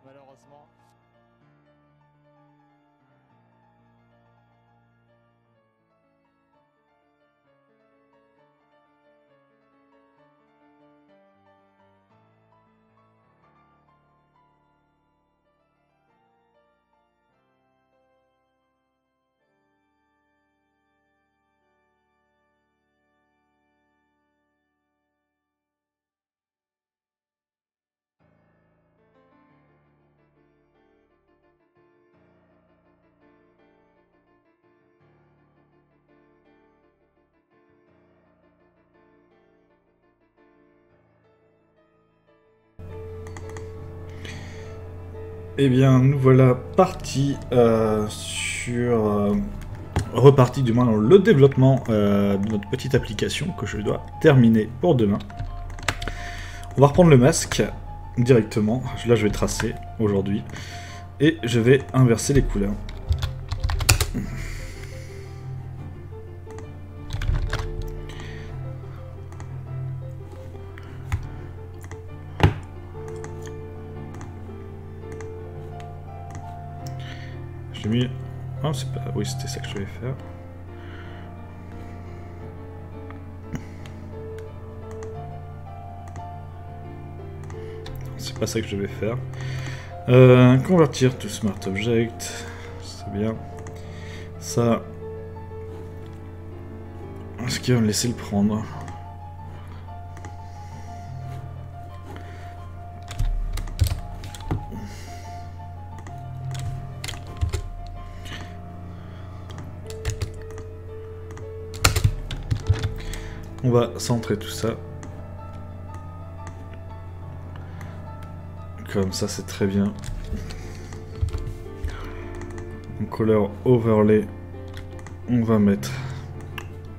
malheureusement. Eh bien, nous voilà partis repartis du moins dans le développement de notre petite application que je dois terminer pour demain. On va reprendre le masque directement. Là, je vais tracer aujourd'hui. Et je vais inverser les couleurs. J'ai mis... Ah, c'est pas... Oui, c'était ça que je devais faire. C'est pas ça que je devais faire. Convertir to Smart Object. C'est bien. Ça... Est-ce qu'il va me laisser le prendre ? On va centrer tout ça. Comme ça, c'est très bien. En color overlay, on va mettre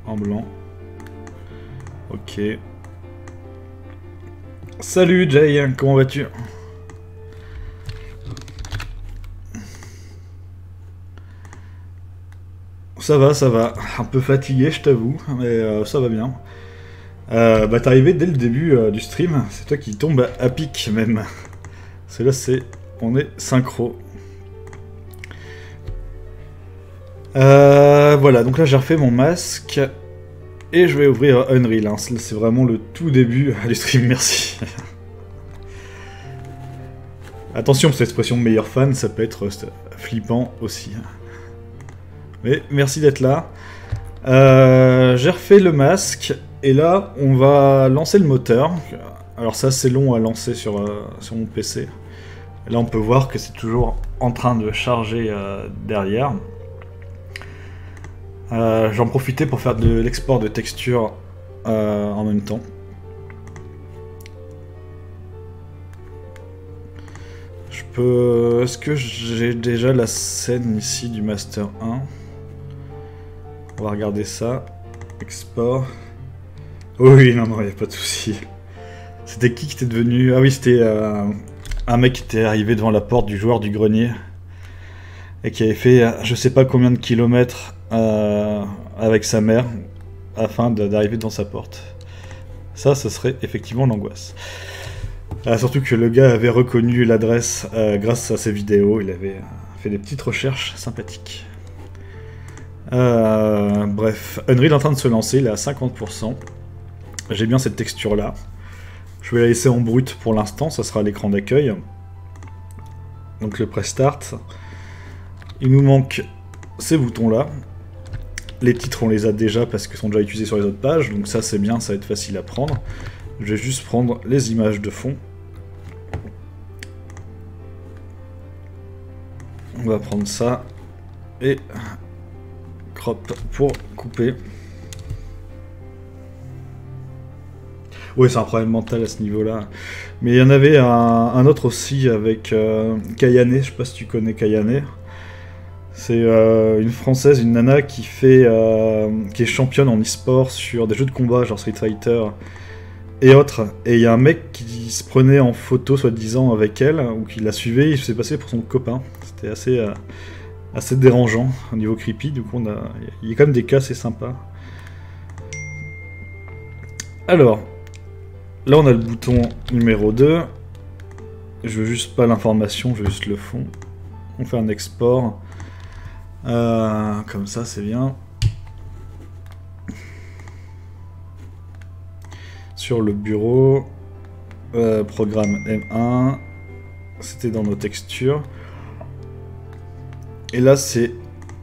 en blanc. Ok. Salut Jay, comment vas-tu? Ça va. Un peu fatigué, je t'avoue, mais ça va bien. Bah t'es arrivé dès le début du stream, c'est toi qui tombe à pic même. C'est là, on est synchro. Voilà, donc là j'ai refait mon masque et je vais ouvrir Unreal. Hein. C'est vraiment le tout début du stream, merci. Attention, cette expression meilleur fan, ça peut être flippant aussi. Mais merci d'être là. J'ai refait le masque et là on va lancer le moteur. Alors ça c'est long à lancer sur mon PC. Là on peut voir que c'est toujours en train de charger derrière. J'en profitais pour faire de l'export de texture en même temps. Est-ce que j'ai déjà la scène ici du Master 1? On va regarder ça. Export. Oui, non, il n'y a pas de souci. C'était qui était devenu... Ah oui, c'était un mec qui était arrivé devant la porte du joueur du grenier et qui avait fait je sais pas combien de kilomètres avec sa mère afin d'arriver devant sa porte. Ça serait effectivement l'angoisse. Surtout que le gars avait reconnu l'adresse grâce à ses vidéos. Il avait fait des petites recherches sympathiques. Bref, Unreal est en train de se lancer, il est à 50%. J'ai bien cette texture là. Je vais la laisser en brut pour l'instant, ça sera l'écran d'accueil. Donc le press start. Il nous manque ces boutons là. Les titres on les a déjà parce qu'ils sont déjà utilisés sur les autres pages, donc ça c'est bien, ça va être facile à prendre. Je vais juste prendre les images de fond. On va prendre ça et crop pour couper. Oui, c'est un problème mental à ce niveau-là. Mais il y en avait un autre aussi avec Kayane, je sais pas si tu connais Kayane. C'est une française, une nana qui est championne en e-sport sur des jeux de combat, genre Street Fighter et autres. Et il y a un mec qui se prenait en photo, soi-disant, avec elle, ou qui la suivait, il s'est passé pour son copain. C'était assez dérangeant au niveau creepy, du coup il y a quand même des cas assez sympas. Alors, là on a le bouton numéro 2. Je veux juste pas l'information, je veux juste le fond. On fait un export. Comme ça, c'est bien. Sur le bureau. Programme M1. C'était dans nos textures. Et là, c'est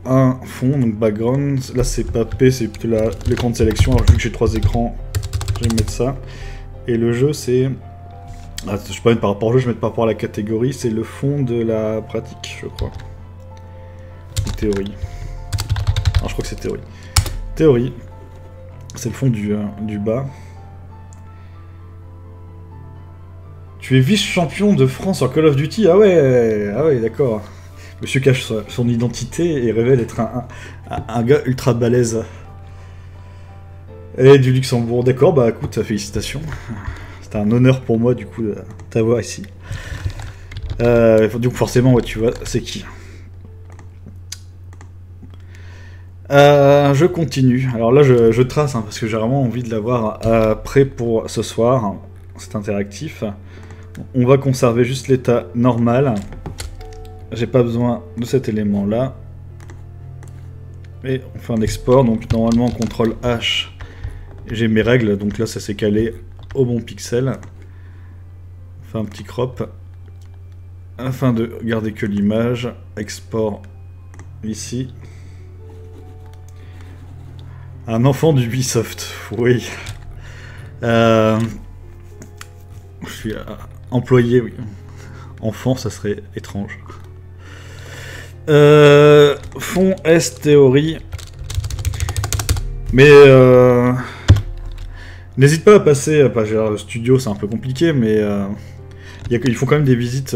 un fond, donc background. Là, c'est pas P, c'est plutôt l'écran de sélection. Alors, vu que j'ai 3 écrans, je vais mettre ça. Et le jeu, c'est... Ah, je peux pas mettre par rapport au jeu, je vais mettre par rapport à la catégorie. C'est le fond de la pratique, je crois. Ou théorie. Alors, je crois que c'est théorie. Théorie. C'est le fond du bas. Tu es vice-champion de France en Call of Duty. Ah ouais, d'accord. Monsieur cache son identité et révèle être un gars ultra balèze. Et du Luxembourg. D'accord, bah écoute, félicitations. C'était un honneur pour moi, du coup, de t'avoir ici. Du coup, forcément, ouais, tu vois, c'est qui. Je continue. Alors là, je trace, hein, parce que j'ai vraiment envie de l'avoir prêt pour ce soir. C'est interactif. On va conserver juste l'état normal. J'ai pas besoin de cet élément-là. Et on fait un export. Donc normalement, CTRL H, j'ai mes règles. Donc là, ça s'est calé au bon pixel. On fait un petit crop. Afin de garder que l'image. Export ici. Un enfant d'Ubisoft, oui. Je suis employé, oui. Enfant, ça serait étrange. Fond S théorie. Mais n'hésite pas à passer. Le studio, c'est un peu compliqué, mais ils font quand même des visites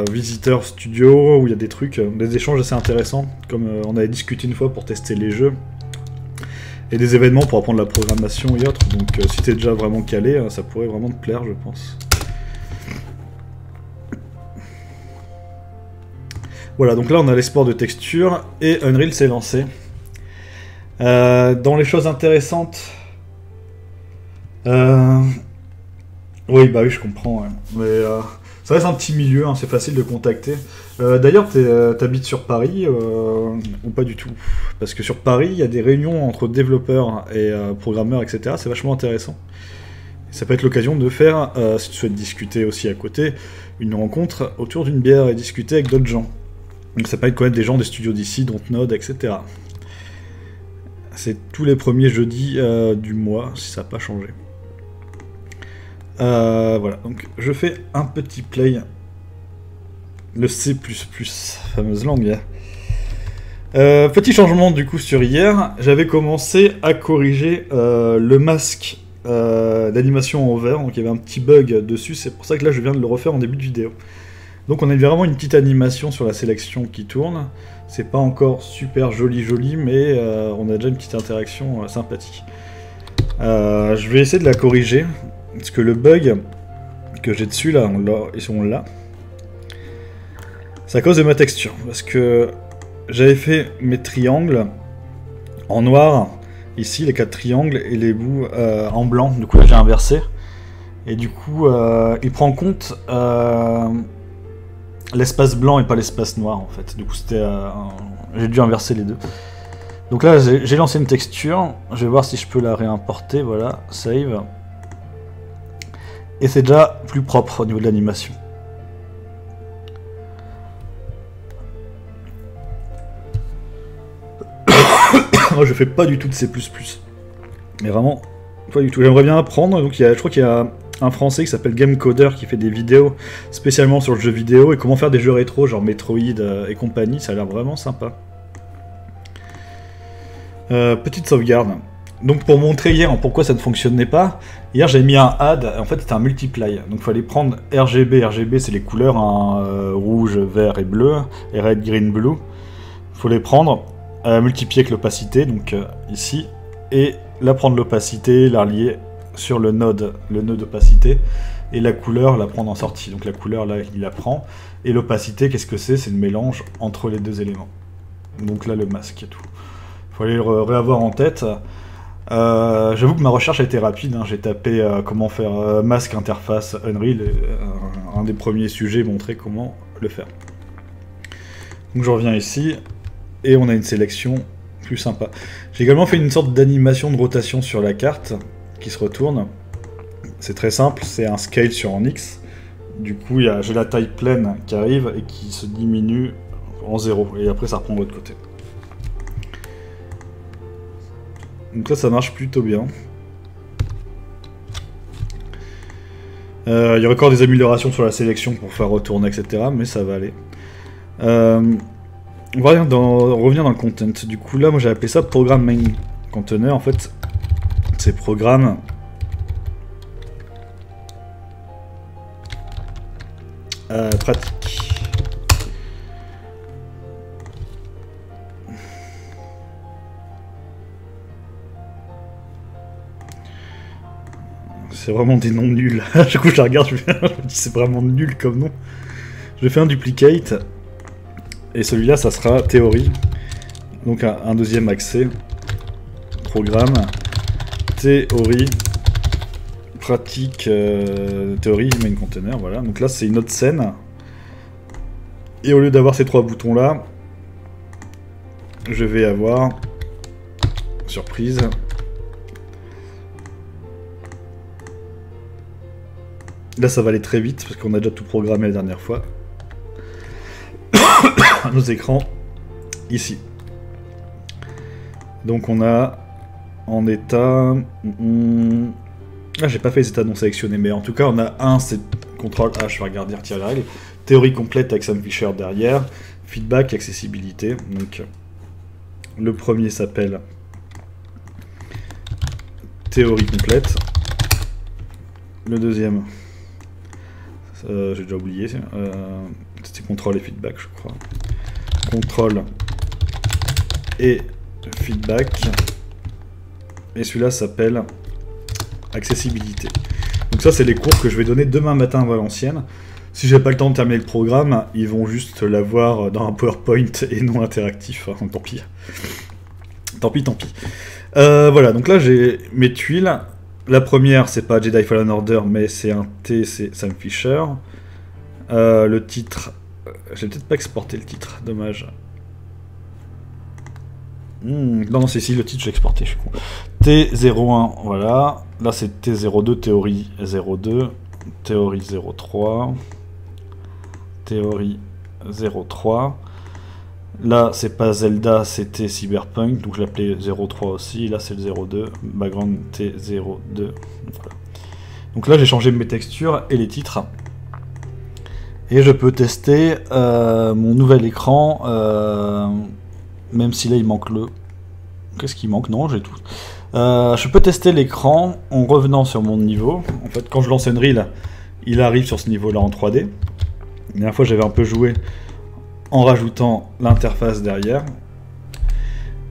visiteurs studio où il y a des trucs, des échanges assez intéressants, comme on avait discuté une fois pour tester les jeux. Et des événements pour apprendre la programmation et autres. Donc si t'es déjà vraiment calé, ça pourrait vraiment te plaire, je pense. Voilà, donc là on a l'export de texture et Unreal s'est lancé. Dans les choses intéressantes... Oui, bah oui, je comprends. Ouais. Mais ça reste un petit milieu, hein, c'est facile de contacter. D'ailleurs, t'habites sur Paris ou pas du tout? Parce que sur Paris, il y a des réunions entre développeurs et programmeurs, etc. C'est vachement intéressant. Et ça peut être l'occasion de faire, si tu souhaites discuter aussi à côté, une rencontre autour d'une bière et discuter avec d'autres gens. Donc ça permet de connaître des gens des studios d'ici, Dontnod, etc. C'est tous les premiers jeudis du mois, si ça n'a pas changé. Voilà, donc je fais un petit play. Le C++, fameuse langue. Petit changement du coup sur hier. J'avais commencé à corriger le masque d'animation en vert. Donc il y avait un petit bug dessus. C'est pour ça que là je viens de le refaire en début de vidéo. Donc on a vraiment une petite animation sur la sélection qui tourne. C'est pas encore super joli, mais on a déjà une petite interaction sympathique. Je vais essayer de la corriger. Parce que le bug que j'ai dessus, là, on l'a. C'est à cause de ma texture. Parce que j'avais fait mes triangles en noir. Ici, les 4 triangles et les bouts en blanc. Du coup, là, j'ai inversé. Et du coup, il prend en compte l'espace blanc et pas l'espace noir, en fait. Du coup, j'ai dû inverser les deux. Donc là, j'ai lancé une texture. Je vais voir si je peux la réimporter. Voilà, save. Et c'est déjà plus propre au niveau de l'animation. Moi je fais pas du tout de C++. Mais vraiment, pas du tout. J'aimerais bien apprendre. Donc je crois qu'il y a un français qui s'appelle Gamecoder qui fait des vidéos spécialement sur le jeu vidéo et comment faire des jeux rétro, genre Metroid et compagnie. Ça a l'air vraiment sympa. Petite sauvegarde. Donc pour montrer hier pourquoi ça ne fonctionnait pas, hier j'avais mis un add, en fait c'était un multiply. Donc il fallait prendre RGB, RGB c'est les couleurs, hein, rouge, vert et bleu, et red, green, blue. Il faut les prendre, multiplier avec l'opacité, donc ici, et là prendre l'opacité, la relier sur le nœud d'opacité, et la couleur la prendre en sortie. Donc la couleur là il la prend, et l'opacité qu'est-ce que c'est? C'est le mélange entre les deux éléments. Donc là le masque et tout. Il faut aller le réavoir en tête. J'avoue que ma recherche a été rapide, hein. J'ai tapé comment faire masque interface Unreal, et, un des premiers sujets montrait comment le faire. Donc je reviens ici, et on a une sélection plus sympa. J'ai également fait une sorte d'animation de rotation sur la carte, qui se retourne. C'est très simple, c'est un scale sur un X. Du coup, j'ai la taille pleine qui arrive, et qui se diminue en 0, et après ça reprend de l'autre côté. Donc là, ça marche plutôt bien. Il y a encore des améliorations sur la sélection pour faire retourner, etc. Mais ça va aller. On va revenir dans le content. Du coup, là, moi, j'ai appelé ça programme main container. En fait, c'est programme... pratique. C'est vraiment des noms nuls. Du coup, je la regarde, je me dis c'est vraiment nul comme nom. Je fais un duplicate. Et celui-là, ça sera théorie. Donc un deuxième accès. Programme. Théorie. Pratique. Théorie, main container. Voilà. Donc là, c'est une autre scène. Et au lieu d'avoir ces trois boutons-là, je vais avoir... Surprise. Là, ça va aller très vite, parce qu'on a déjà tout programmé la dernière fois. Nos écrans, ici. Donc on a en état... Ah, j'ai pas fait les états non sélectionnés, mais en tout cas, on a un, c'est contrôle H, je vais regarder, retirer la règle. Théorie complète avec Sam Fisher derrière. Feedback, accessibilité. Donc, le premier s'appelle théorie complète. Le deuxième... j'ai déjà oublié, c'était contrôle et feedback, je crois. Contrôle et feedback. Et celui-là s'appelle accessibilité. Donc ça, c'est les cours que je vais donner demain matin à Valenciennes. Si j'ai pas le temps de terminer le programme, ils vont juste l'avoir dans un PowerPoint et non interactif. Enfin, tant pis. Tant pis, tant pis. Voilà, donc là, j'ai mes tuiles. La première, c'est pas Jedi Fallen Order, mais c'est un T, c'est Sam Fisher. Le titre... J'ai peut-être pas exporté le titre, dommage. Non, c'est ici le titre, j'ai exporté, je suis con. T01, voilà. Là, c'est T02, théorie 02. Théorie 03. Théorie 03. Là, c'est pas Zelda, c'était Cyberpunk, donc je l'appelais 03 aussi. Là, c'est le 02, background T02. Voilà. Donc là, j'ai changé mes textures et les titres. Et je peux tester mon nouvel écran, même si là, il manque le... Qu'est-ce qui manque? Non, j'ai tout. Je peux tester l'écran en revenant sur mon niveau. En fait, quand je lance Unreal, il arrive sur ce niveau-là en 3D. La dernière fois, j'avais un peu joué en rajoutant l'interface derrière.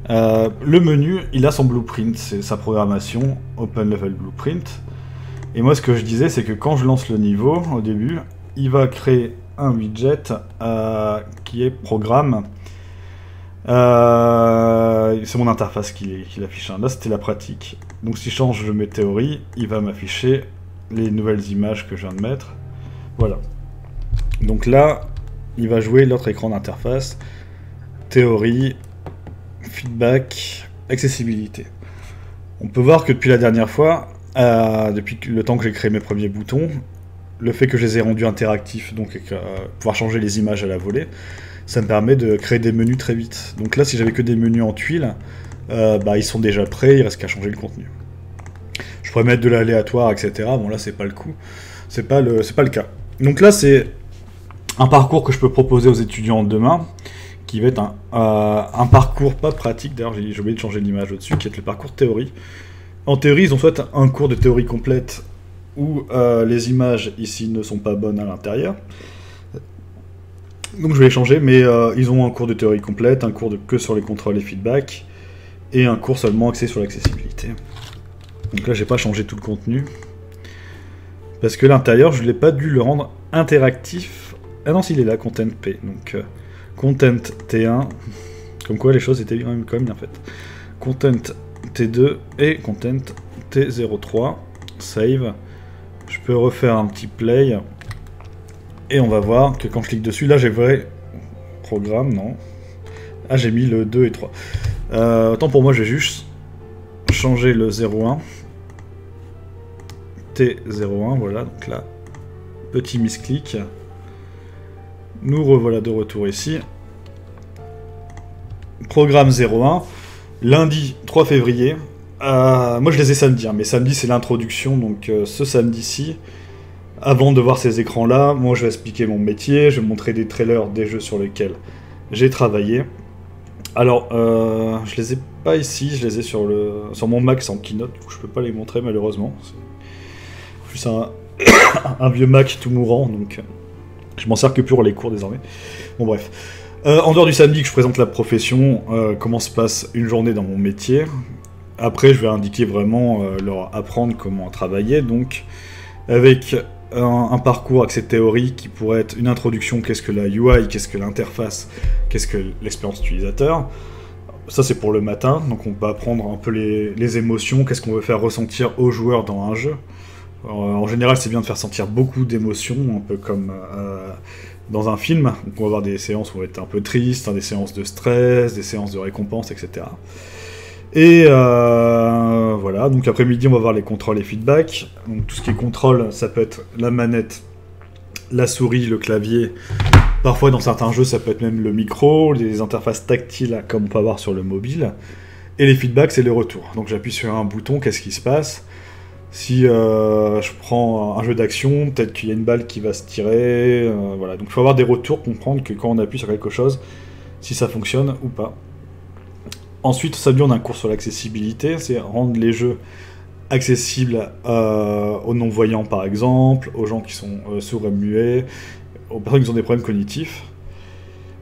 Le menu, il a son blueprint, c'est sa programmation, Open Level Blueprint. Et moi, ce que je disais, c'est que quand je lance le niveau, au début, il va créer un widget qui est programme. C'est mon interface qui l'affiche. Là, c'était la pratique. Donc, si je change, je mets théorie, il va m'afficher les nouvelles images que je viens de mettre. Voilà. Donc là, il va jouer l'autre écran d'interface, théorie, feedback, accessibilité. On peut voir que depuis la dernière fois, depuis le temps que j'ai créé mes premiers boutons, le fait que je les ai rendus interactifs, donc pouvoir changer les images à la volée, ça me permet de créer des menus très vite. Donc là, si j'avais que des menus en tuiles, ils sont déjà prêts, il reste qu'à changer le contenu. Je pourrais mettre de l'aléatoire, etc. Bon là, c'est pas le coup, c'est pas le cas. Donc là, c'est un parcours que je peux proposer aux étudiants demain, qui va être un parcours pas pratique, d'ailleurs j'ai oublié de changer l'image au-dessus, qui est le parcours théorie. En théorie, ils ont soit un cours de théorie complète, où les images ici ne sont pas bonnes à l'intérieur. Donc je vais les changer, mais ils ont un cours de théorie complète, un cours que sur les contrôles et feedback, et un cours seulement axé sur l'accessibilité. Donc là, j'ai pas changé tout le contenu, parce que l'intérieur, je l'ai pas dû le rendre interactif. Ah non, s'il est là, Content P. Donc, Content T1. Comme quoi, les choses étaient quand même bien faites. Content T2 et content T03. Save. Je peux refaire un petit play. Et on va voir que quand je clique dessus, là j'ai vrai programme, non. Ah, j'ai mis le 2 et 3. Autant pour moi, j'ai juste changé le 01. T01, voilà, donc là, petit misclick. Nous revoilà de retour ici. Programme 01, lundi 3 février. Moi je les ai samedi, hein, mais samedi c'est l'introduction, donc ce samedi-ci, avant de voir ces écrans-là, moi je vais expliquer mon métier, je vais montrer des trailers des jeux sur lesquels j'ai travaillé. Alors, je les ai pas ici, je les ai sur mon Mac sans Keynote, du coup je peux pas les montrer malheureusement. C'est juste un vieux Mac tout mourant, donc je m'en sers que pour les cours désormais. Bon bref. En dehors du samedi que je présente la profession, comment se passe une journée dans mon métier. Après je vais indiquer vraiment, leur apprendre comment travailler, donc avec un parcours accès théorie qui pourrait être une introduction, qu'est-ce que la UI, qu'est-ce que l'interface, qu'est-ce que l'expérience utilisateur. Ça c'est pour le matin, donc on peut apprendre un peu les émotions, qu'est-ce qu'on veut faire ressentir aux joueurs dans un jeu. En général c'est bien de faire sentir beaucoup d'émotions, un peu comme dans un film. Donc on va avoir des séances où on va être un peu triste, hein, des séances de stress, des séances de récompense, etc. Et voilà, donc après-midi on va voir les contrôles et feedback. Donc tout ce qui est contrôle, ça peut être la manette, la souris, le clavier. Parfois dans certains jeux ça peut être même le micro, les interfaces tactiles comme on peut avoir sur le mobile. Et les feedbacks c'est les retours. Donc j'appuie sur un bouton, qu'est-ce qui se passe? Si je prends un jeu d'action, peut-être qu'il y a une balle qui va se tirer, voilà. Donc il faut avoir des retours, comprendre que quand on appuie sur quelque chose, si ça fonctionne ou pas. Ensuite, samedi, on a un cours sur l'accessibilité, c'est rendre les jeux accessibles aux non-voyants par exemple, aux gens qui sont sourds et muets, aux personnes qui ont des problèmes cognitifs.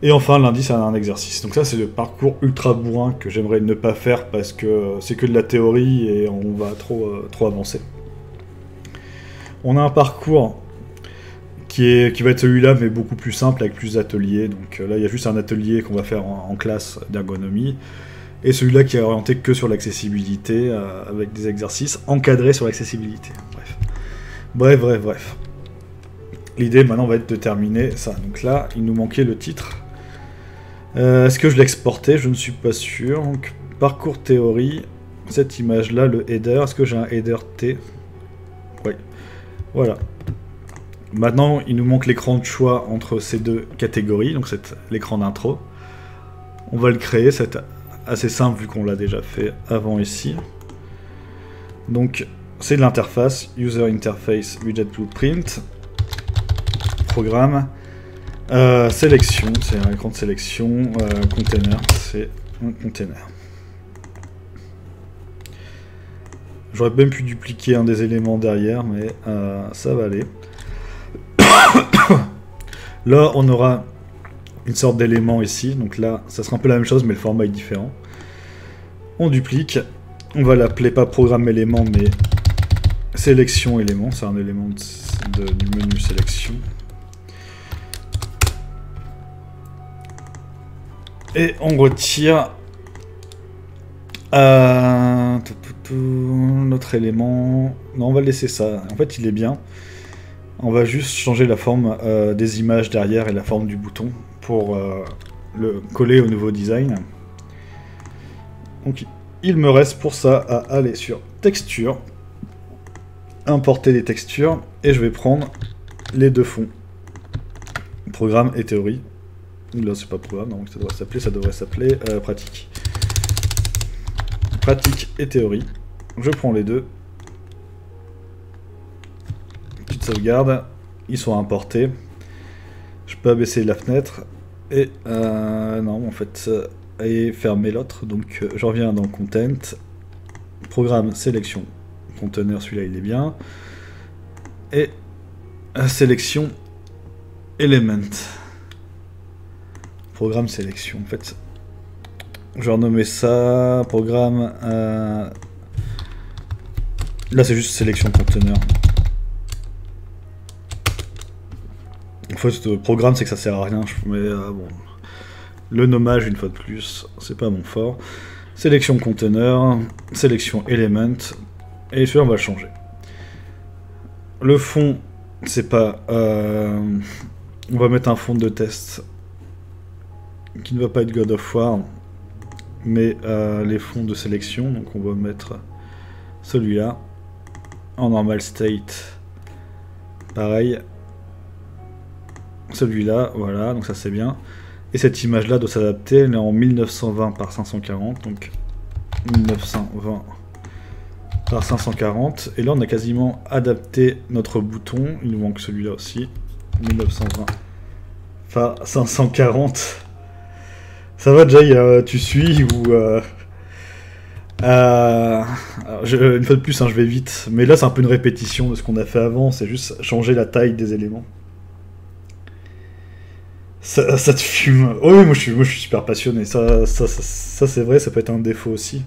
Et enfin, lundi, c'est un exercice. Donc ça, c'est le parcours ultra bourrin que j'aimerais ne pas faire parce que c'est que de la théorie et on va trop avancer. On a un parcours qui va être celui-là, mais beaucoup plus simple, avec plus d'ateliers. Donc là, il y a juste un atelier qu'on va faire en classe d'ergonomie. Et celui-là qui est orienté que sur l'accessibilité, avec des exercices encadrés sur l'accessibilité. Bref. L'idée maintenant va être de terminer ça. Donc là, il nous manquait le titre. Est-ce que je l'ai exporté? Je ne suis pas sûr. Donc, parcours théorie, cette image-là, le header. Est-ce que j'ai un header T? Oui. Voilà. Maintenant, il nous manque l'écran de choix entre ces deux catégories. Donc c'est l'écran d'intro. On va le créer, c'est assez simple vu qu'on l'a déjà fait avant ici. Donc c'est de l'interface, User Interface Widget Blueprint, programme, sélection, c'est un écran de sélection, container, c'est un container. J'aurais même pu dupliquer un des éléments derrière, mais ça va aller. Là, on aura une sorte d'élément ici, donc là, ça sera un peu la même chose, mais le format est différent. On duplique, on va l'appeler pas programme élément, mais sélection élément, c'est un élément du menu sélection. Et on retire notre élément. Non, on va laisser ça. En fait, il est bien. On va juste changer la forme des images derrière et la forme du bouton pour le coller au nouveau design. Donc, il me reste pour ça à aller sur texture, importer les textures, et je vais prendre les deux fonds, programme et théorie. Là, c'est pas programme, donc ça devrait s'appeler pratique. Pratique et théorie. Je prends les deux. Petite sauvegarde. Ils sont importés. Je peux abaisser la fenêtre. Et non, en fait, et fermer l'autre. Donc, je reviens dans Content. Programme, sélection. Conteneur, celui-là, il est bien. Et sélection, Element. Programme, sélection. En fait, je vais renommer ça programme. Là, c'est juste sélection conteneur. En fait, le programme, c'est que ça sert à rien. Mais bon, le nommage, une fois de plus, c'est pas mon fort. Sélection conteneur, sélection element, et celui-là on va le changer. Le fond, c'est pas... on va mettre un fond de test qui ne va pas être God of War, mais les fonds de sélection, donc on va mettre celui-là. En normal state, pareil. Celui-là, voilà, donc ça c'est bien. Et cette image-là doit s'adapter, elle est en 1920 par 540, donc 1920 par 540. Et là on a quasiment adapté notre bouton, il nous manque celui-là aussi, 1920 par 540. Ça va déjà, tu suis ou... une fois de plus, hein, je vais vite, mais là c'est un peu une répétition de ce qu'on a fait avant, c'est juste changer la taille des éléments. Ça te fume. Oh oui, moi je suis super passionné. Ça c'est vrai, ça peut être un défaut aussi.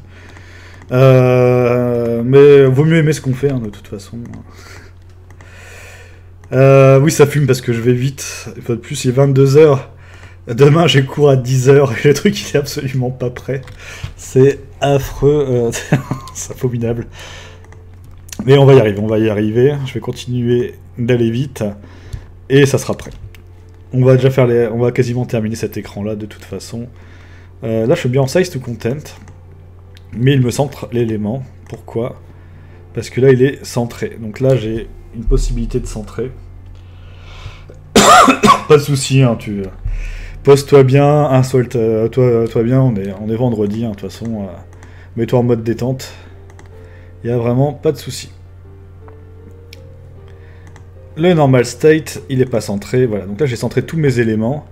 Mais vaut mieux aimer ce qu'on fait, hein, de toute façon. Oui, ça fume parce que je vais vite. Une fois de plus, il est 22h. Demain, j'ai cours à 10h et le truc il est absolument pas prêt. C'est affreux. C'est abominable. Mais on va y arriver, on va y arriver. Je vais continuer d'aller vite et ça sera prêt. On va déjà faire on va quasiment terminer cet écran là de toute façon. Là je suis bien en size to content, mais il me centre l'élément. Pourquoi? Parce que là il est centré. Donc là j'ai une possibilité de centrer. Pas de souci, hein, tu pose-toi bien, installe-toi bien. On est vendredi, hein, de toute façon. Mets-toi en mode détente. Il n'y a vraiment pas de souci. Le normal state, il est pas centré, voilà. Donc là, j'ai centré tous mes éléments.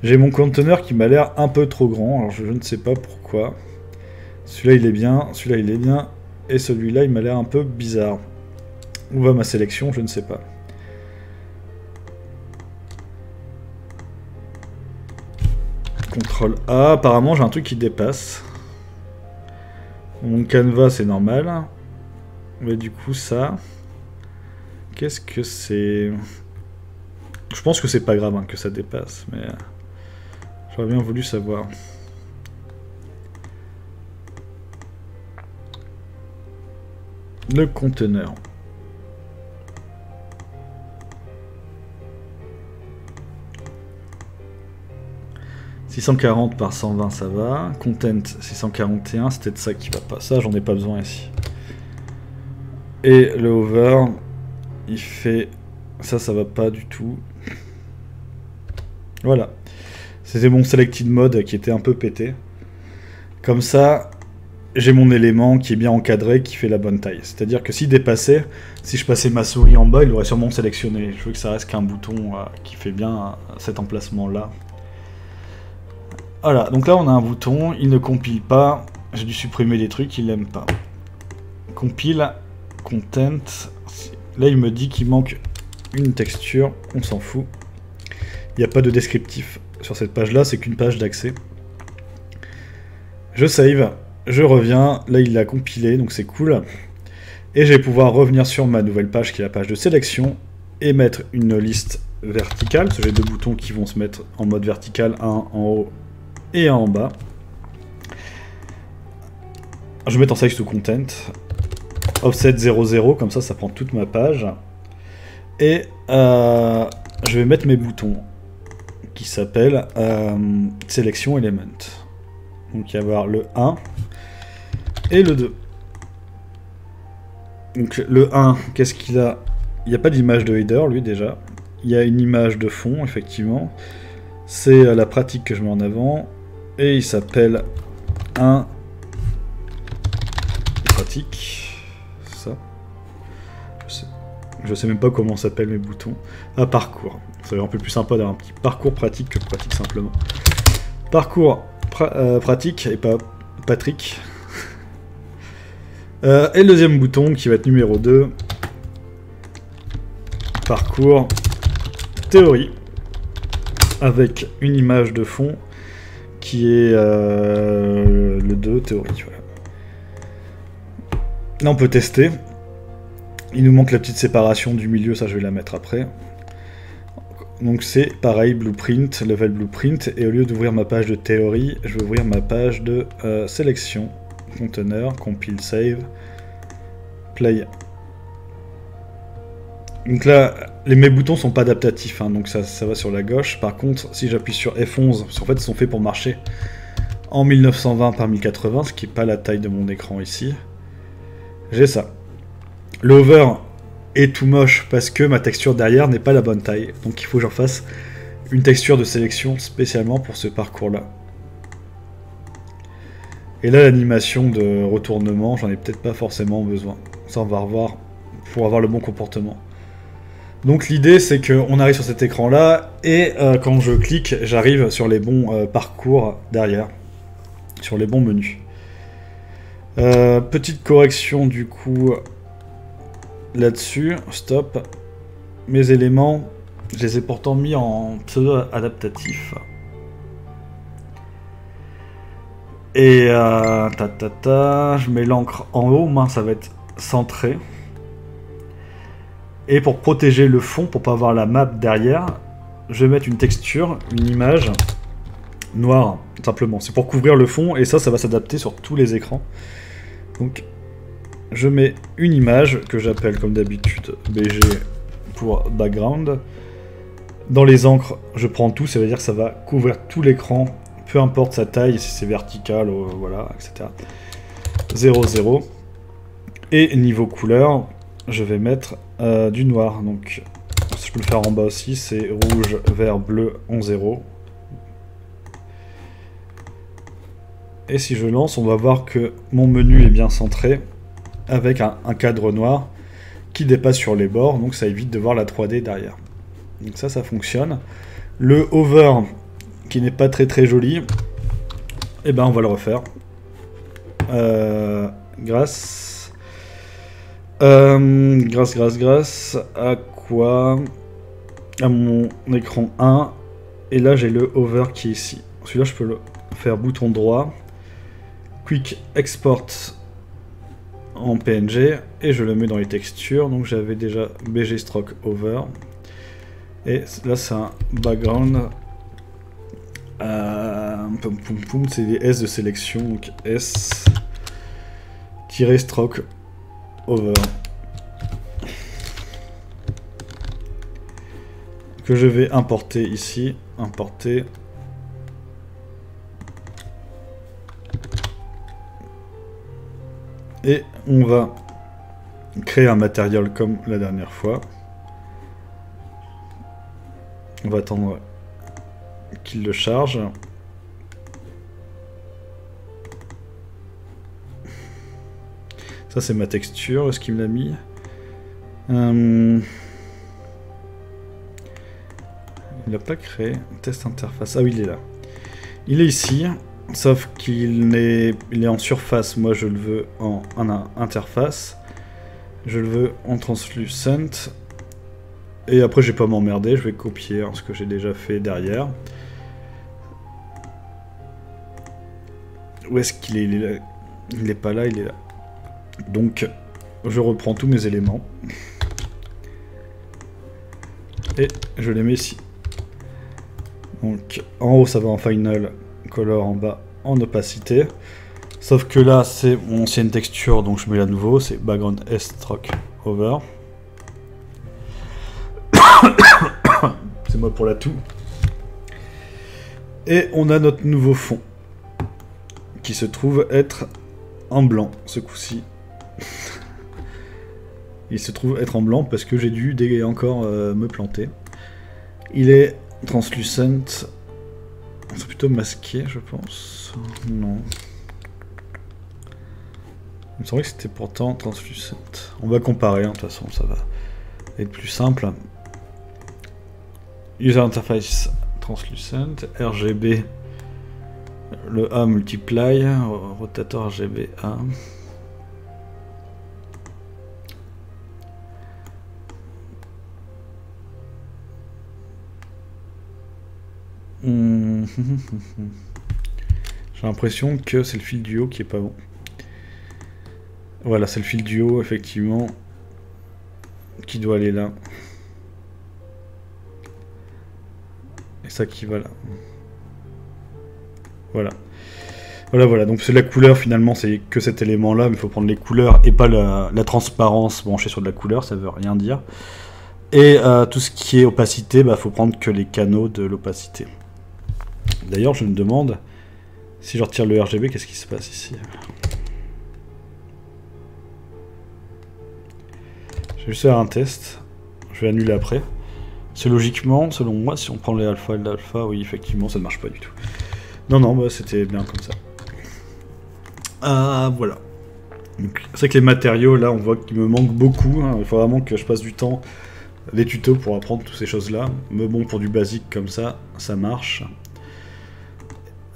J'ai mon conteneur qui m'a l'air un peu trop grand, alors je ne sais pas pourquoi. Celui-là, il est bien, celui-là, il est bien, et celui-là, il m'a l'air un peu bizarre. Où va ma sélection? Je ne sais pas. CTRL A, apparemment, j'ai un truc qui dépasse. Mon canevas, c'est normal. Mais du coup, ça... Qu'est-ce que c'est? Je pense que c'est pas grave, hein, que ça dépasse, mais j'aurais bien voulu savoir. Le conteneur. « 640 par 120, ça va. Content 641, c'est peut-être ça qui va pas. Ça, j'en ai pas besoin ici. Et le over... Il fait... Ça va pas du tout. Voilà. C'était mon selected mode qui était un peu pété. Comme ça, j'ai mon élément qui est bien encadré, qui fait la bonne taille. C'est-à-dire que s'il dépassait, si je passais ma souris en bas, il aurait sûrement sélectionné. Je veux que ça reste qu'un bouton qui fait bien cet emplacement-là. Voilà, donc là on a un bouton, il ne compile pas. J'ai dû supprimer des trucs, il n'aime pas. Compile, content... Là, il me dit qu'il manque une texture, on s'en fout. Il n'y a pas de descriptif sur cette page-là, c'est qu'une page d'accès. Je save, je reviens, là il l'a compilé, donc c'est cool. Et je vais pouvoir revenir sur ma nouvelle page, qui est la page de sélection, et mettre une liste verticale, parce que j'ai deux boutons qui vont se mettre en mode vertical, un en haut et un en bas. Je vais mettre en size to content. Offset 00, comme ça prend toute ma page. Et je vais mettre mes boutons qui s'appellent Sélection Element. Donc il va y avoir le 1 et le 2. Donc le 1, qu'est-ce qu'il a? Il n'y a pas d'image de header, lui déjà. Il y a une image de fond, effectivement. C'est la pratique que je mets en avant. Et il s'appelle 1 pratique. Je sais même pas comment s'appellent mes boutons. Ah, parcours. Ça va être un peu plus sympa d'avoir un petit parcours pratique que pratique simplement. Parcours pratique et pas Patrick. Et le deuxième bouton qui va être numéro 2. Parcours théorie. Avec une image de fond qui est le 2 théorie. Voilà. Là on peut tester. Il nous manque la petite séparation du milieu, ça je vais la mettre après. Donc c'est pareil, blueprint, level blueprint, et au lieu d'ouvrir ma page de théorie, je vais ouvrir ma page de sélection, conteneur, compile, save, play. Donc là, mes boutons sont pas adaptatifs, hein, donc ça va sur la gauche. Par contre, si j'appuie sur F11, parce qu'en fait ils sont faits pour marcher en 1920 par 1080, ce qui n'est pas la taille de mon écran ici, j'ai ça. Le hover est tout moche parce que ma texture derrière n'est pas la bonne taille, donc il faut que j'en fasse une texture de sélection spécialement pour ce parcours-là. Et là, l'animation de retournement, j'en ai peut-être pas forcément besoin. Ça, on va revoir pour avoir le bon comportement. Donc l'idée, c'est qu'on arrive sur cet écran-là, et quand je clique, j'arrive sur les bons parcours derrière, sur les bons menus. Petite correction du coup là-dessus, stop. Mes éléments, je les ai pourtant mis en pseudo-adaptatif. Et je mets l'encre en haut, ça va être centré. Et pour protéger le fond, pour pas avoir la map derrière, je vais mettre une texture, une image noire, simplement. C'est pour couvrir le fond, et ça va s'adapter sur tous les écrans. Donc, je mets une image que j'appelle comme d'habitude BG pour background. Dans les encres, je prends tout, ça veut dire que ça va couvrir tout l'écran, peu importe sa taille, si c'est vertical, voilà, etc. 0, 0. Et niveau couleur, je vais mettre du noir. Donc, je peux le faire en bas aussi, c'est rouge, vert, bleu en 0. Et si je lance, on va voir que mon menu est bien centré, avec un cadre noir qui dépasse sur les bords, donc ça évite de voir la 3D derrière. Donc ça fonctionne. Le hover, qui n'est pas très joli, eh ben on va le refaire. Grâce à quoi? À mon écran 1, et là j'ai le hover qui est ici. Celui-là je peux le faire bouton droit, quick export en PNG, et je le mets dans les textures. Donc j'avais déjà BG stroke over, et là c'est un background, c'est des S de sélection, donc S stroke over, que je vais importer ici, importer. Et on va créer un matériel comme la dernière fois. On va attendre qu'il le charge. Ça c'est ma texture, est-ce qu'il me l'a mis? Il n'a pas créé test interface. Ah oui, il est là. Il est ici. Sauf qu'il est en surface, moi je le veux en interface. Je le veux en translucent. Et après je vais pas m'emmerder, je vais copier ce que j'ai déjà fait derrière. Où est-ce qu'il est? Il est pas là, il est là. Donc je reprends tous mes éléments. Et je les mets ici. Donc en haut ça va en final color, en bas en opacité. Sauf que là c'est mon ancienne texture, donc je mets la nouveau, c'est background S stroke over. C'est moi pour la toux. Et on a notre nouveau fond qui se trouve être en blanc ce coup-ci. Il se trouve être en blanc parce que j'ai dû encore me planter. Il est translucent. C'est plutôt masqué, je pense. Non. Il me semblait que c'était pourtant translucent. On va comparer, de toute façon, ça va être plus simple. User interface translucent, RGB, le A multiply, rotator RGB A. J'ai l'impression que c'est le fil du haut qui est pas bon. Voilà, c'est le fil du haut, effectivement, qui doit aller là. Et ça qui va là. Voilà. Voilà. Donc c'est la couleur, finalement, c'est que cet élément-là, mais il faut prendre les couleurs et pas la transparence branchée sur de la couleur, ça veut rien dire. Et tout ce qui est opacité, bah, faut prendre que les canaux de l'opacité. D'ailleurs, je me demande, si je retire le RGB, qu'est-ce qui se passe ici? Je vais juste faire un test. Je vais annuler après. C'est logiquement, selon moi, si on prend les alpha et l'alpha, oui, effectivement, ça ne marche pas du tout. Non, bah, c'était bien comme ça. Voilà. C'est vrai que les matériaux, là, on voit qu'il me manque beaucoup. Hein. Il faut vraiment que je passe du temps, les tutos, pour apprendre toutes ces choses-là. Mais bon, pour du basique comme ça, ça marche.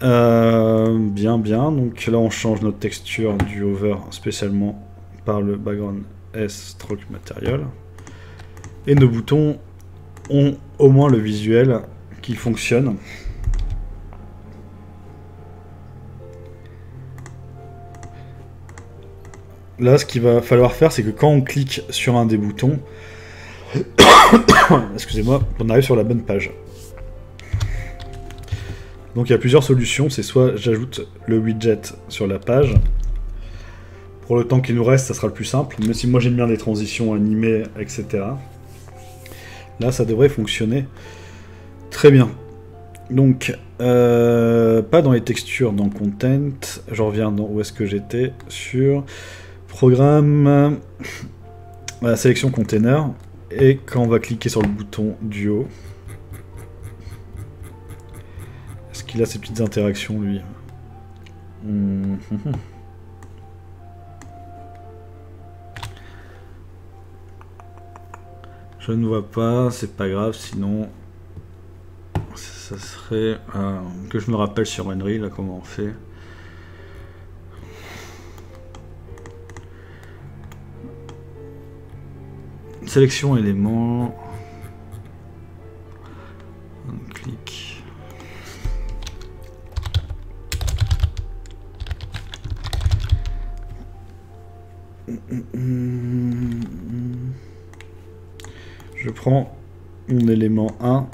Bien. Donc là, on change notre texture du hover spécialement par le background S stroke material. Et nos boutons ont au moins le visuel qui fonctionne. Là, ce qu'il va falloir faire, c'est que quand on clique sur un des boutons, excusez-moi, on arrive sur la bonne page. Donc il y a plusieurs solutions, c'est soit j'ajoute le widget sur la page. Pour le temps qu'il nous reste, ça sera le plus simple, mais si moi j'aime bien les transitions animées, etc. Là, ça devrait fonctionner très bien. Donc, pas dans les textures, dans Content. Je reviens dans où est-ce que j'étais, sur Programme, la sélection Container. Et quand on va cliquer sur le bouton du haut, est-ce qu'il a ces petites interactions, lui? Je ne vois pas, c'est pas grave, sinon ça serait que je me rappelle sur Henry, là, comment on fait. Sélection éléments. On clique. Je prends mon élément 1.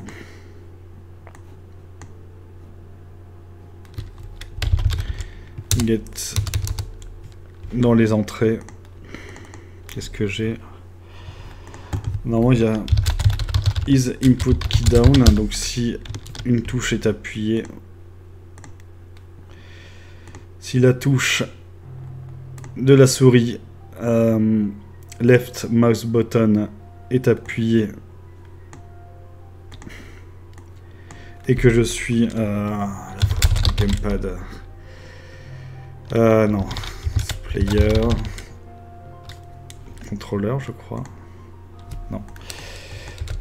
Get dans les entrées. Qu'est-ce que j'ai? Normalement, il y a is input key down. Donc, si une touche est appuyée, si la touche de la souris left mouse button est appuyée et que je suis gamepad, non, player, contrôleur, je crois. Non.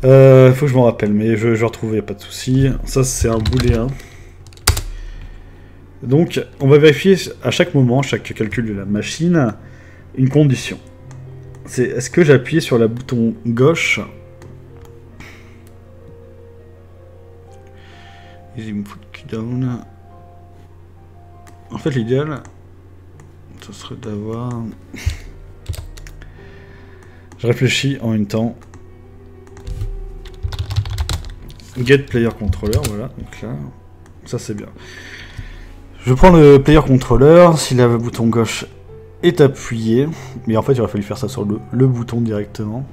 Faut que je m'en rappelle, mais je retrouve, y a pas de souci. Ça, c'est un booléen. Donc, on va vérifier à chaque moment, chaque calcul de la machine, une condition. C'est est-ce que j'ai appuyé sur le bouton gauche? Input key down. En fait, l'idéal, ce serait d'avoir... Je réfléchis en même temps. Get player controller, voilà. Donc là, ça c'est bien. Je prends le player controller. Si le bouton gauche est appuyé, mais en fait il aurait fallu faire ça sur le bouton directement.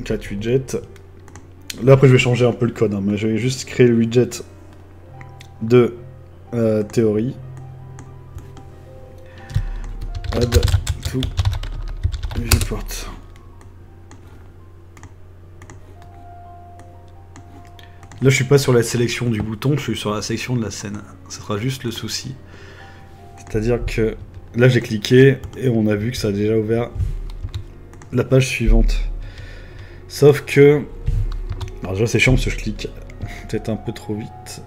Cat widget. Là après je vais changer un peu le code, hein, mais je vais juste créer le widget de théorie. Add to viewport. Là je suis pas sur la sélection du bouton, je suis sur la sélection de la scène. Ça sera juste le souci. C'est-à-dire que là j'ai cliqué et on a vu que ça a déjà ouvert la page suivante. Sauf que... Alors déjà c'est chiant parce que je clique peut-être un peu trop vite.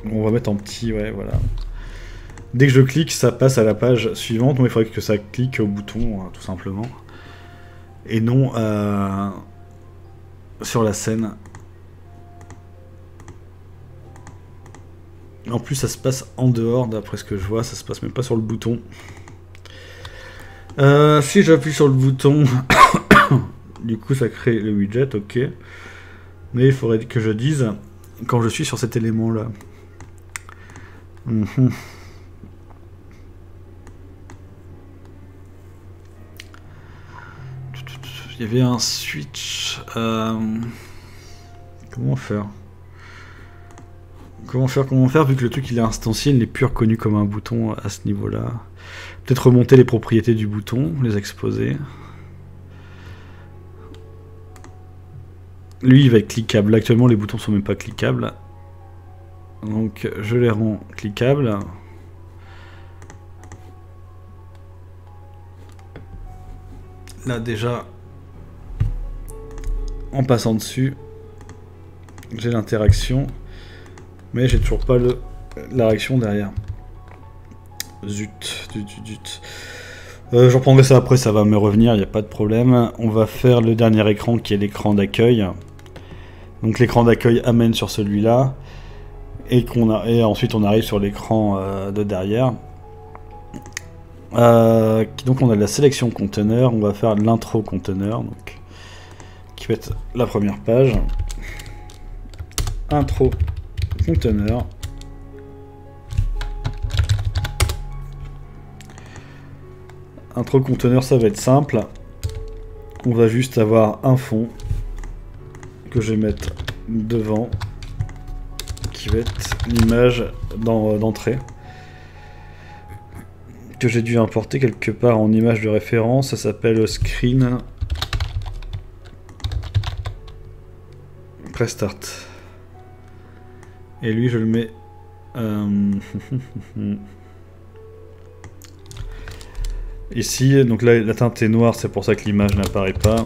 On va mettre en petit, ouais, voilà. Dès que je clique, ça passe à la page suivante. Moi, il faudrait que ça clique au bouton, tout simplement. Et non sur la scène. En plus, ça se passe en dehors, d'après ce que je vois, ça se passe même pas sur le bouton. Si j'appuie sur le bouton, du coup ça crée le widget, ok. Mais il faudrait que je dise quand je suis sur cet élément-là. Il y avait un switch. Comment faire? Comment faire vu que le truc il est instancié, il n'est plus reconnu comme un bouton à ce niveau-là. Peut-être remonter les propriétés du bouton, les exposer. Lui il va être cliquable. Actuellement les boutons sont même pas cliquables. Donc je les rends cliquables. Là déjà, en passant dessus, j'ai l'interaction. Mais j'ai toujours pas la réaction derrière. Zut. Je reprendrai ça après, ça va me revenir, il n'y a pas de problème. On va faire le dernier écran qui est l'écran d'accueil. Donc l'écran d'accueil amène sur celui-là. Et ensuite on arrive sur l'écran de derrière. Donc on a la sélection conteneur, on va faire l'intro conteneur, donc, qui va être la première page. Intro conteneur. Intro conteneur, ça va être simple. On va juste avoir un fond que je vais mettre devant, qui va être l'image d'entrée que j'ai dû importer quelque part en image de référence. Ça s'appelle Screen Prestart. Et lui je le mets ici, donc là la teinte est noire, c'est pour ça que l'image n'apparaît pas.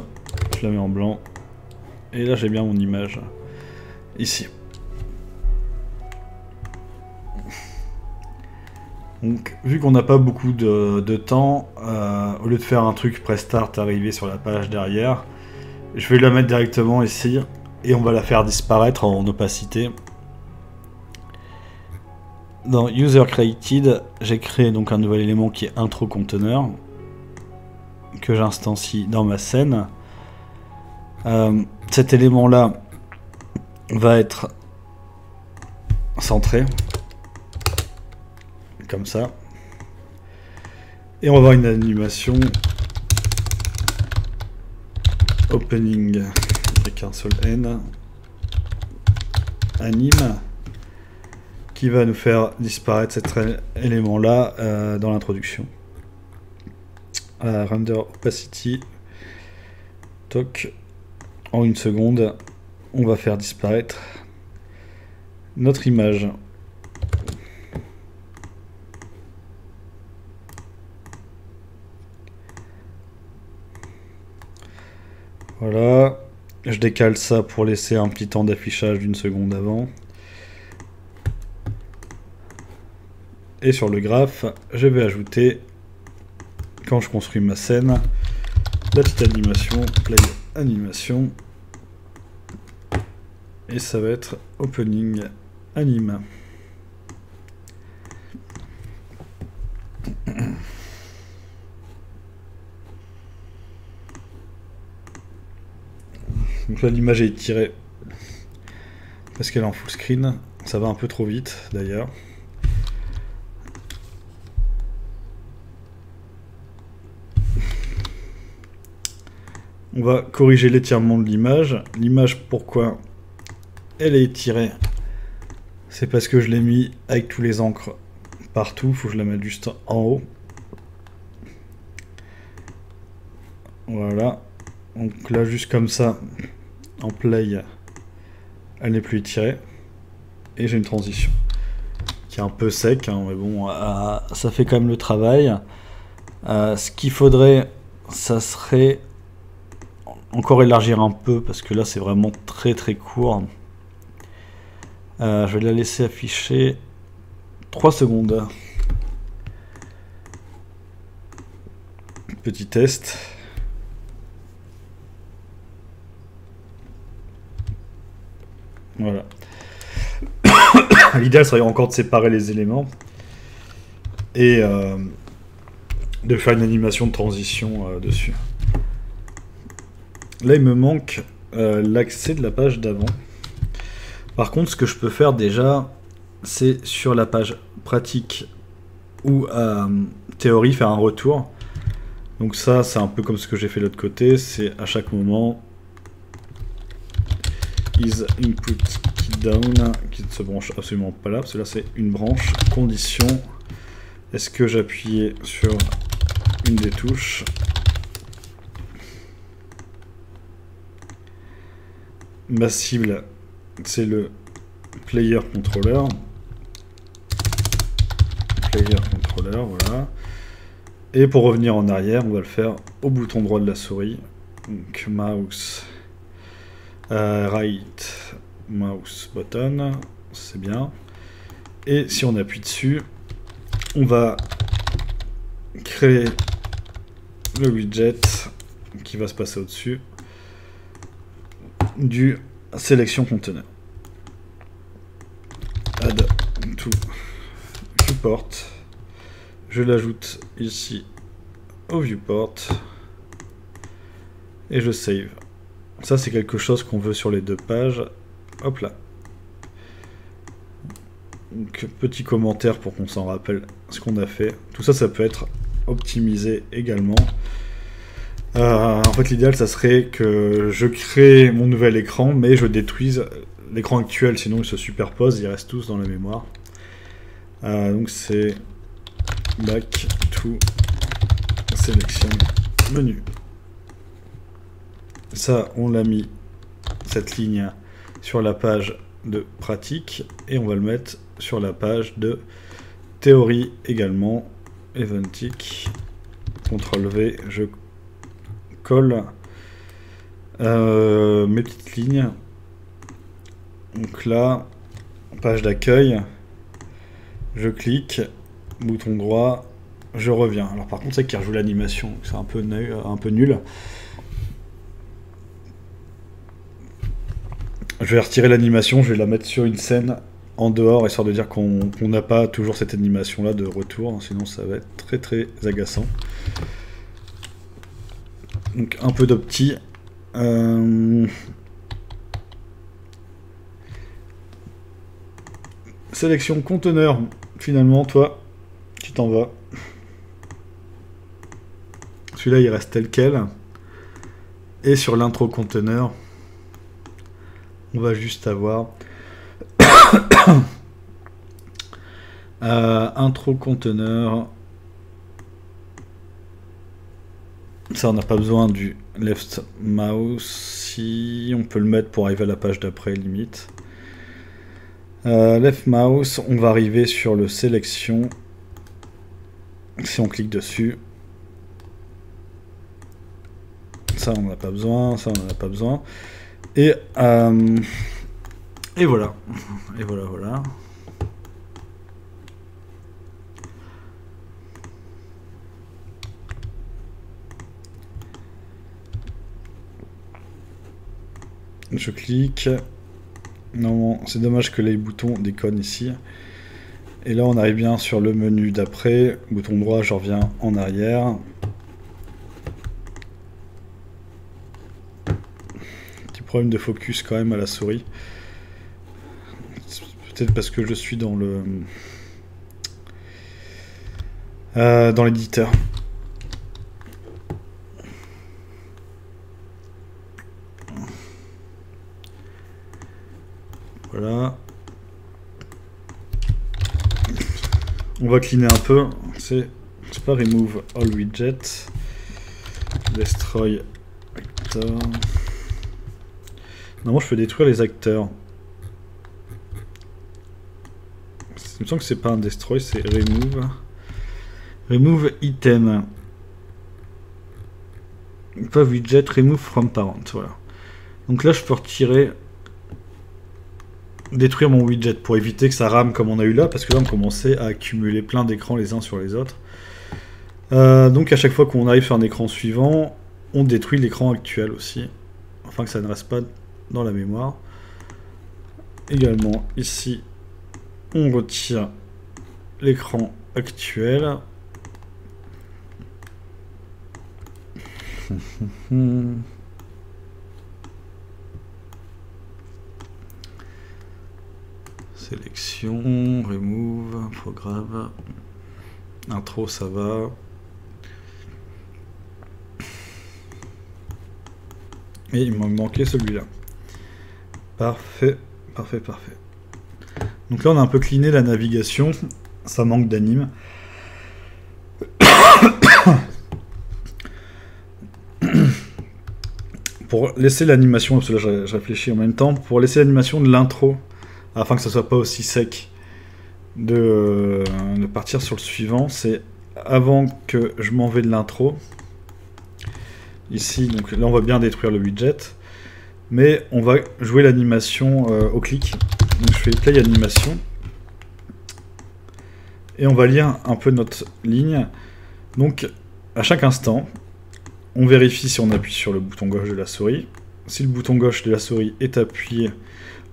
Je la mets en blanc. Et là j'ai bien mon image. Ici. Donc vu qu'on n'a pas beaucoup de temps, au lieu de faire un truc prestart arriver sur la page derrière, je vais la mettre directement ici. Et on va la faire disparaître en opacité. Dans User Created, j'ai créé donc un nouvel élément qui est intro conteneur que j'instancie dans ma scène. Cet élément-là va être centré comme ça. Et on va avoir une animation opening avec un seul N, anime, qui va nous faire disparaître cet élément là dans l'introduction. Render opacity, toc, en une seconde on va faire disparaître notre image. Voilà, je décale ça pour laisser un petit temps d'affichage d'une seconde avant. Et sur le graphe, je vais ajouter, quand je construis ma scène, la petite animation, play animation. Et ça va être opening anime. Donc là l'image est étirée parce qu'elle est en full screen, ça va un peu trop vite d'ailleurs. On va corriger l'étirement de l'image. L'image, pourquoi elle est étirée? C'est parce que je l'ai mis avec tous les encres partout, il faut que je la mette juste en haut. Voilà. Donc là juste comme ça, en play, elle n'est plus étirée. Et j'ai une transition qui est un peu sec, hein, mais bon, ça fait quand même le travail. Ce qu'il faudrait, ça serait encore élargir un peu, parce que là c'est vraiment très très court. Je vais la laisser afficher 3 secondes. Petit test. Voilà. L'idéal serait encore de séparer les éléments et de faire une animation de transition dessus. Là, il me manque l'accès de la page d'avant. Par contre, ce que je peux faire déjà, c'est sur la page pratique ou théorie, faire un retour. Donc ça, c'est un peu comme ce que j'ai fait de l'autre côté. C'est à chaque moment is input key down, qui ne se branche absolument pas là, parce que là, c'est une branche. Condition, est-ce que j'appuyais sur une des touches? Ma cible, c'est le player controller. Player controller, voilà. Et pour revenir en arrière, on va le faire au bouton droit de la souris. Donc mouse, right, mouse button, c'est bien. Et si on appuie dessus, on va créer le widget qui va se passer au-dessus du sélection conteneur. Add to viewport. Je l'ajoute ici au viewport et je save. Ça, c'est quelque chose qu'on veut sur les deux pages. Hop là. Donc, petit commentaire pour qu'on s'en rappelle ce qu'on a fait. Tout ça, ça peut être optimisé également. En fait, l'idéal, ça serait que je crée mon nouvel écran, mais je détruise l'écran actuel, sinon ils se superposent, ils restent tous dans la mémoire. Donc c'est back to sélection menu. Ça, on l'a mis, cette ligne, sur la page de pratique, et on va le mettre sur la page de théorie également. Eventic, CTRL V, je colle mes petites lignes. Donc là, page d'accueil, je clique, bouton droit, je reviens. Alors par contre, c'est qu'il rejoue l'animation, c'est un peu nul. Je vais retirer l'animation, je vais la mettre sur une scène en dehors, histoire de dire qu'on n'a pas toujours cette animation là de retour, sinon ça va être très très agaçant. Donc un peu d'opti. Sélection conteneur, finalement toi, tu t'en vas. Celui-là il reste tel quel. Et sur l'intro conteneur, on va juste avoir intro conteneur. Ça, on n'a pas besoin du left mouse. Si on peut le mettre pour arriver à la page d'après, limite. Left mouse, on va arriver sur le sélection. Si on clique dessus, ça on n'en a pas besoin, ça on n'en a pas besoin. Et voilà. Et voilà. Je clique. Non, c'est dommage que les boutons déconnent ici. Et là, on arrive bien sur le menu d'après. Bouton droit, je reviens en arrière. Petit problème de focus quand même à la souris. Peut-être parce que je suis dans le dans l'éditeur. Voilà. On va cleaner un peu. C'est pas remove all widget. Destroy actor. Normalement, je peux détruire les acteurs. Il me semble que c'est pas un destroy, c'est remove. Remove item. Pas widget, remove from parent. Voilà. Donc là, je peux retirer. Détruire mon widget pour éviter que ça rame comme on a eu là, parce que là on commençait à accumuler plein d'écrans les uns sur les autres. Donc à chaque fois qu'on arrive sur un écran suivant, on détruit l'écran actuel aussi, afin que ça ne reste pas dans la mémoire. Également ici, On retire l'écran actuel. Sélection, remove, programme, intro, ça va. Et il m'en manquait celui-là. Parfait, parfait, parfait. Donc là on a un peu cleané la navigation, ça manque d'anime. Pour laisser l'animation, parce que là je réfléchis en même temps, pour laisser l'animation de l'intro, afin que ça soit pas aussi sec, de partir sur le suivant, c'est avant que je m'en vais de l'intro. Ici, donc là on va bien détruire le widget, mais on va jouer l'animation au clic. Donc je fais play animation, et on va lire un peu notre ligne. Donc à chaque instant, on vérifie si on appuie sur le bouton gauche de la souris. Si le bouton gauche de la souris est appuyé,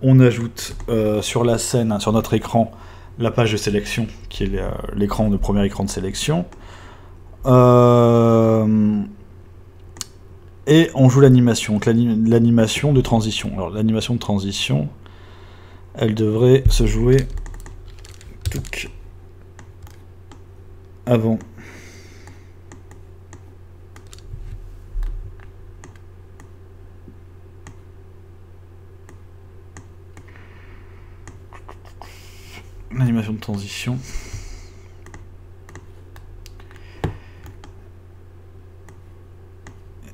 on ajoute sur la scène, sur notre écran, la page de sélection, qui est l'écran, le premier écran de sélection. Et on joue l'animation, l'animation de transition. Alors l'animation de transition, elle devrait se jouer avant. L'animation de transition.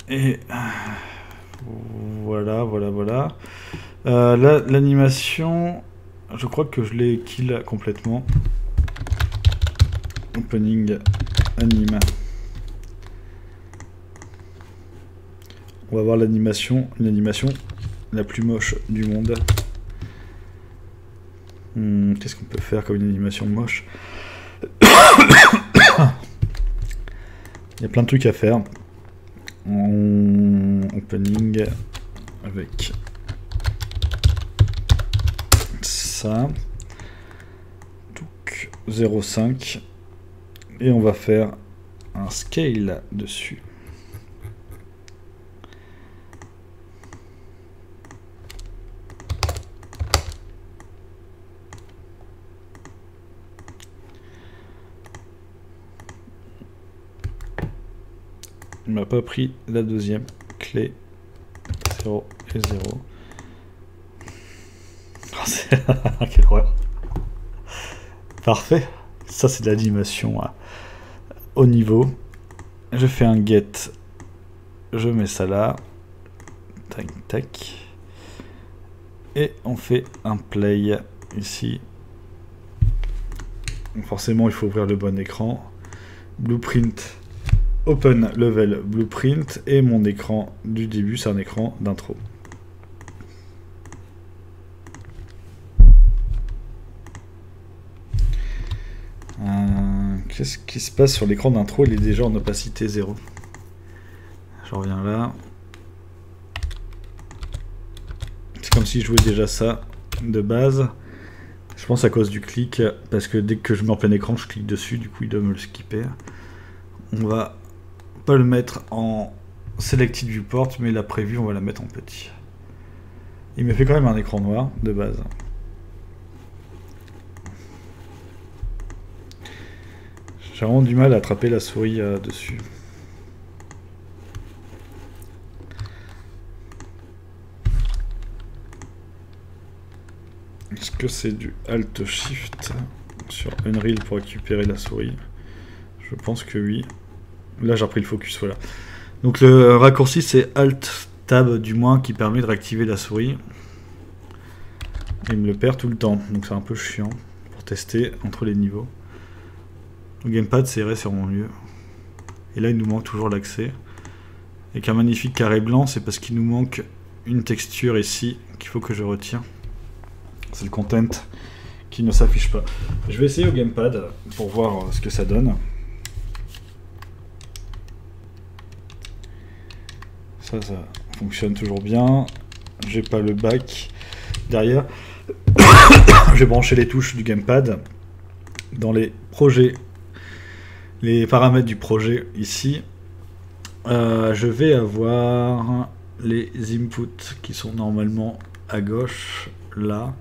Et voilà. Là, l'animation, je crois que je l'ai kill complètement. Opening anime. On va voir l'animation, une animation la plus moche du monde. Qu'est-ce qu'on peut faire comme une animation moche? Il y a plein de trucs à faire. Opening avec ça. 0,5 et on va faire un scale dessus. Il m'a pas pris la deuxième clé. 0 et 0. Oh, quelle horreur. Parfait. Ça c'est de l'animation au niveau. Je fais un get. Je mets ça là. Tac tac. Et on fait un play ici. Donc forcément il faut ouvrir le bon écran. Blueprint. Open level blueprint. Et mon écran du début c'est un écran d'intro. Qu'est-ce qui se passe sur l'écran d'intro? Il est déjà en opacité 0. Je reviens là. C'est comme si je jouais déjà ça de base. Je pense à cause du clic, parce que dès que je mets en plein écran, je clique dessus, du coup il doit me le skipper. On va pas le mettre en Selected Viewport, mais la prévue on va la mettre en petit. Il me fait quand même un écran noir de base. J'ai vraiment du mal à attraper la souris dessus. Est-ce que c'est du Alt Shift sur Unreal pour récupérer la souris? Je pense que oui. Là j'ai repris le focus, voilà. Donc le raccourci c'est Alt Tab du moins qui permet de réactiver la souris. Il me le perd tout le temps, donc c'est un peu chiant pour tester entre les niveaux. Le gamepad c'est vrai, c'est vraiment mieux. Et là il nous manque toujours l'accès. Et qu'un magnifique carré blanc, c'est parce qu'il nous manque une texture ici qu'il faut que je retire. C'est le content qui ne s'affiche pas. Je vais essayer au gamepad pour voir ce que ça donne. Ça fonctionne toujours bien. J'ai pas le back derrière. Je vais brancher les touches du gamepad dans les projets, les paramètres du projet ici. Je vais avoir les inputs qui sont normalement à gauche là,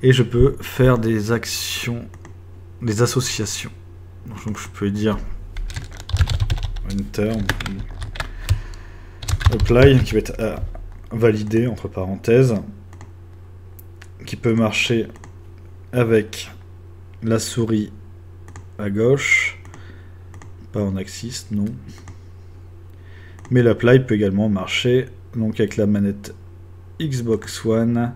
et je peux faire des actions, des associations. Donc je peux dire enter, apply qui va être validé entre parenthèses, qui peut marcher avec la souris à gauche, pas en axis, non. Mais l'apply peut également marcher donc avec la manette Xbox One.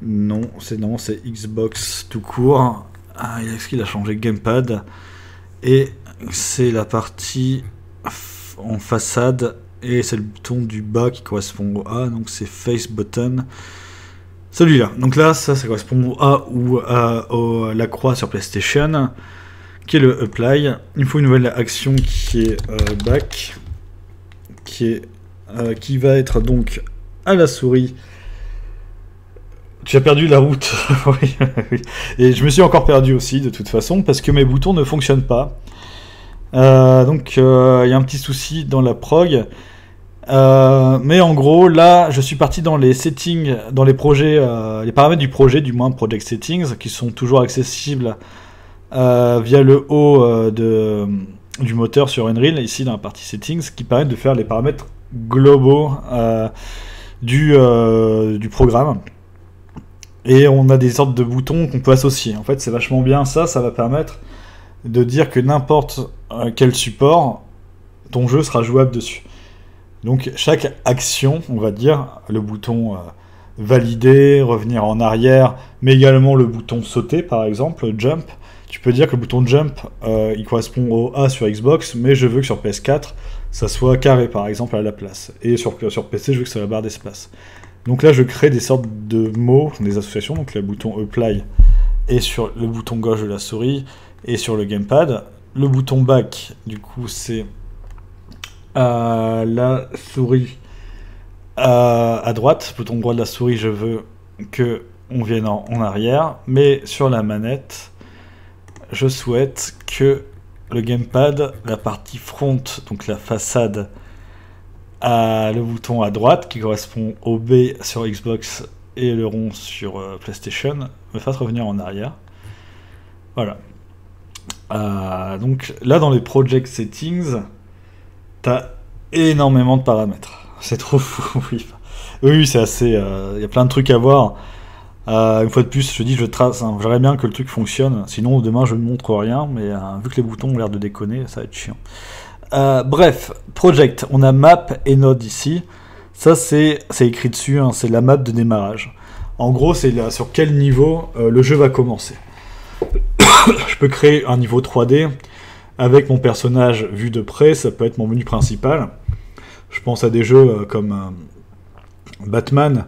Non, c'est Xbox tout court. Ah, est-ce qu'il a changé gamepad? Et c'est la partie en façade et c'est le bouton du bas qui correspond au A, donc c'est face button. Celui-là. Donc là, ça correspond au A ou à la croix sur PlayStation, qui est le apply. Il faut une nouvelle action qui est back, qui va être donc à la souris. Tu as perdu la route. Oui. Et je me suis encore perdu aussi de toute façon parce que mes boutons ne fonctionnent pas. Donc il y a un petit souci dans la prog. Mais en gros, là, je suis parti dans les settings, dans les projets, les paramètres du projet, du moins Project Settings, qui sont toujours accessibles via le haut du moteur sur Unreal, ici dans la partie Settings, qui permettent de faire les paramètres globaux du programme. Et on a des sortes de boutons qu'on peut associer. En fait, c'est vachement bien ça va permettre de dire que n'importe quel support, ton jeu sera jouable dessus. Donc chaque action, on va dire, le bouton valider, revenir en arrière, mais également le bouton sauter par exemple, jump, tu peux dire que le bouton jump, il correspond au A sur Xbox, mais je veux que sur PS4, ça soit carré par exemple à la place. Et sur PC, je veux que ça soit la barre d'espace. Donc là, je crée des sortes de mots, des associations, donc le bouton apply est sur le bouton gauche de la souris et sur le gamepad. Le bouton back, du coup, c'est la souris à droite. Bouton droit de la souris, je veux que on vienne en arrière, mais sur la manette, je souhaite que le gamepad, la partie front, donc la façade, le bouton à droite qui correspond au B sur Xbox et le rond sur PlayStation me fasse revenir en arrière. Voilà. Donc là dans les Project Settings, t'as énormément de paramètres. C'est trop fou. Oui, c'est assez. Il y a plein de trucs à voir. Une fois de plus, je dis, je trace. Hein, j'aimerais bien que le truc fonctionne. Sinon, demain, je ne montre rien. Mais vu que les boutons ont l'air de déconner, ça va être chiant. Bref, Project. On a Map et Node ici. Ça, c'est écrit dessus. Hein, c'est la map de démarrage. En gros, c'est là sur quel niveau le jeu va commencer. Je peux créer un niveau 3D avec mon personnage vu de près. Ça peut être mon menu principal. Je pense à des jeux comme Batman,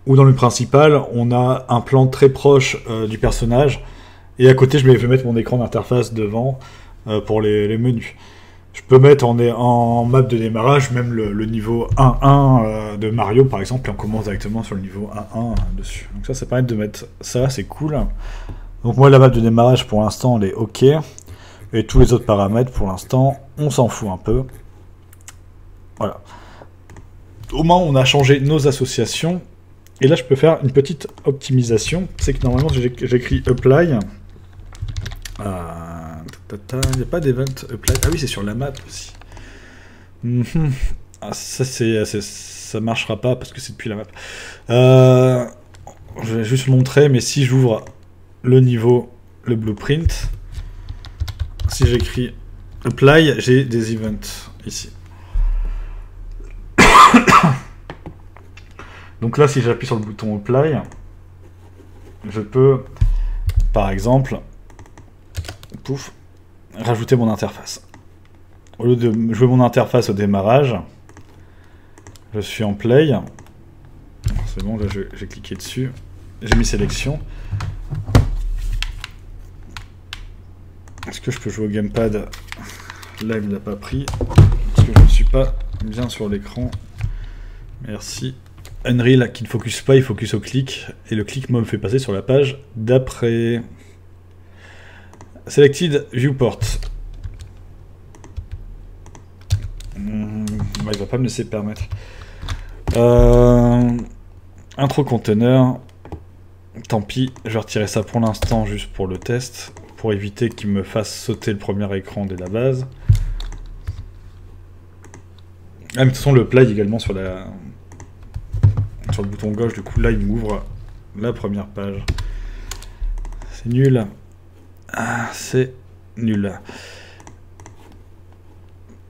où dans le principal, on a un plan très proche du personnage, et à côté, je vais mettre mon écran d'interface devant pour les menus. Je peux mettre en map de démarrage même le niveau 1-1 de Mario, par exemple, et on commence directement sur le niveau 1-1 dessus. Donc ça permet de mettre ça, c'est cool. Donc moi, la map de démarrage, pour l'instant, elle est OK, et tous les autres paramètres, pour l'instant, on s'en fout un peu. Voilà. Au moins, on a changé nos associations. Et là, je peux faire une petite optimisation. C'est que normalement, j'écris apply. Il n'y a pas d'event apply. Ah oui, c'est sur la map aussi. Ah, ça marchera pas parce que c'est depuis la map. Je vais juste montrer, mais si j'ouvre le niveau, le blueprint, si j'écris apply, j'ai des events ici. Donc là, si j'appuie sur le bouton apply, je peux, par exemple, pouf, rajouter mon interface. Au lieu de jouer mon interface au démarrage, je suis en play. C'est bon, là j'ai cliqué dessus, j'ai mis sélection. Est-ce que je peux jouer au gamepad? Là, il ne l'a pas pris, parce que je ne suis pas bien sur l'écran. Merci. Unreal qui ne focus pas, il focus au clic. Et le clic, moi, me fait passer sur la page d'après. Selected Viewport. Il va pas me laisser permettre. Intro conteneur. Tant pis, je vais retirer ça pour l'instant juste pour le test. Pour éviter qu'il me fasse sauter le premier écran dès la base. Ah mais de toute façon le play également sur le bouton gauche, du coup là il m'ouvre la première page. C'est nul. Ah, c'est nul.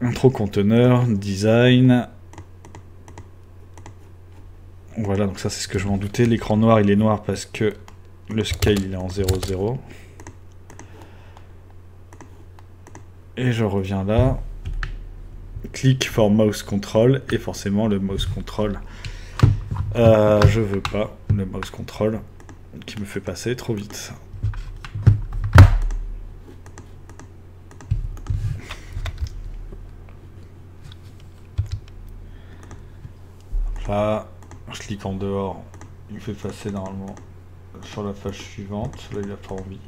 Intro conteneur, design. Voilà, donc ça c'est ce que je m'en doutais. L'écran noir il est noir parce que le scale il est en 0,0. Et je reviens là. Click for mouse control. Et forcément le mouse control. Je veux pas le mouse control qui me fait passer trop vite. Là, je clique en dehors. Il me fait passer normalement sur la page suivante. Là, il a pas envie.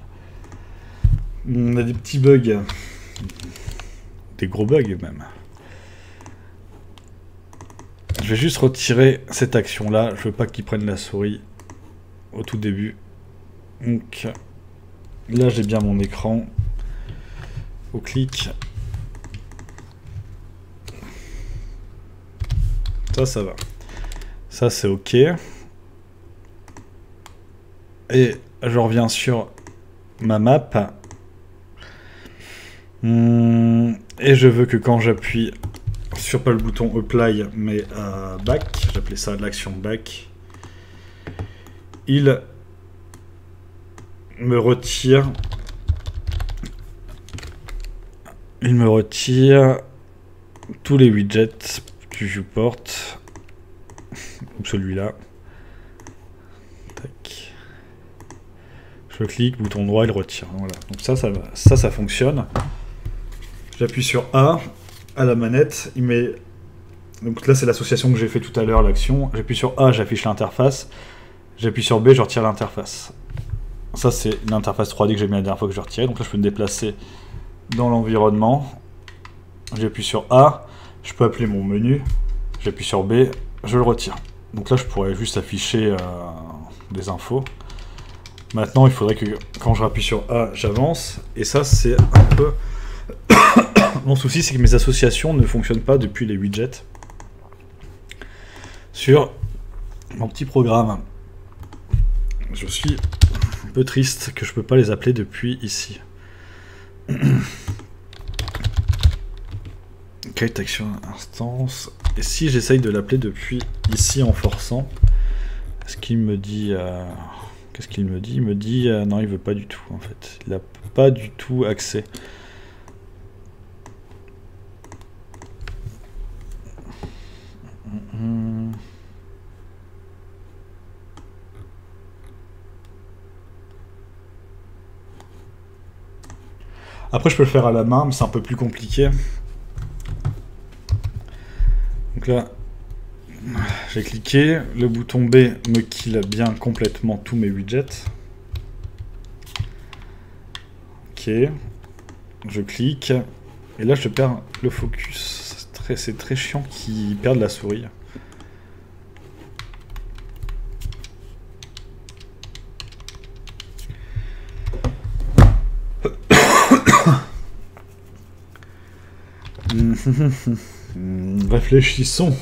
On a des petits bugs. Des gros bugs même. Je vais juste retirer cette action là, je veux pas qu'il prenne la souris au tout début. Donc là j'ai bien mon écran. Au clic. Ça va. Ça c'est ok. Et je reviens sur ma map. Et je veux que quand j'appuie sur pas le bouton apply mais back, j'appelais ça l'action back, il me retire tous les widgets du viewport ou celui-là. Tac. Je clique, bouton droit, il retire. Voilà. Donc ça fonctionne. J'appuie sur A à la manette, il met. Donc là c'est l'association que j'ai fait tout à l'heure, l'action. J'appuie sur A, j'affiche l'interface. J'appuie sur B, je retire l'interface. Ça c'est l'interface 3D que j'ai mis la dernière fois que je retirais. Donc là je peux me déplacer dans l'environnement. J'appuie sur A, je peux appeler mon menu. J'appuie sur B, je le retire. Donc là je pourrais juste afficher des infos. Maintenant il faudrait que quand je rappuie sur A, j'avance. Et ça c'est un peu... Mon souci, c'est que mes associations ne fonctionnent pas depuis les widgets sur mon petit programme. Je suis un peu triste que je peux pas les appeler depuis ici. Create action instance. Et si j'essaye de l'appeler depuis ici en forçant, est-ce qu'il me dit qu'est-ce qu'il me dit? Il me dit non, il veut pas du tout en fait. Il n'a pas du tout accès. Après je peux le faire à la main mais c'est un peu plus compliqué. Donc là j'ai cliqué, le bouton B me kill bien complètement tous mes widgets. Ok, je clique et là je perds le focus. C'est très chiant qu'ils perdent la souris. Réfléchissons.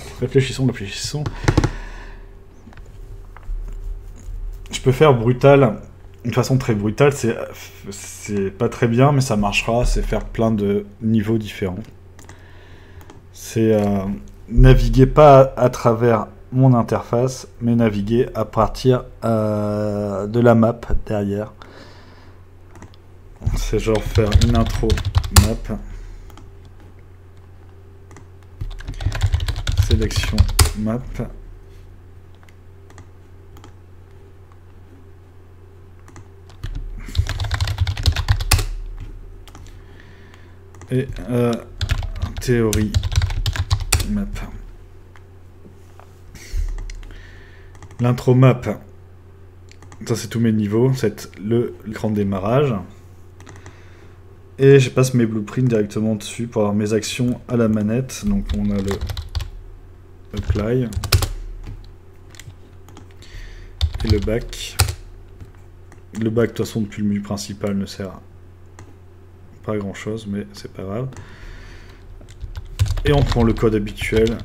Je peux faire brutal, une façon très brutale, c'est pas très bien, mais ça marchera, c'est faire plein de niveaux différents. C'est naviguer pas à travers mon interface, mais naviguer à partir de la map derrière. C'est genre faire une intro map. Sélection map. Et théorie map. L'intro map, ça c'est tous mes niveaux, c'est l'écran de démarrage. Et je passe mes blueprints directement dessus pour avoir mes actions à la manette. Donc on a le apply et le back. Le back de toute façon depuis le menu principal ne sert à pas grand chose, mais c'est pas grave. Et on prend le code habituel,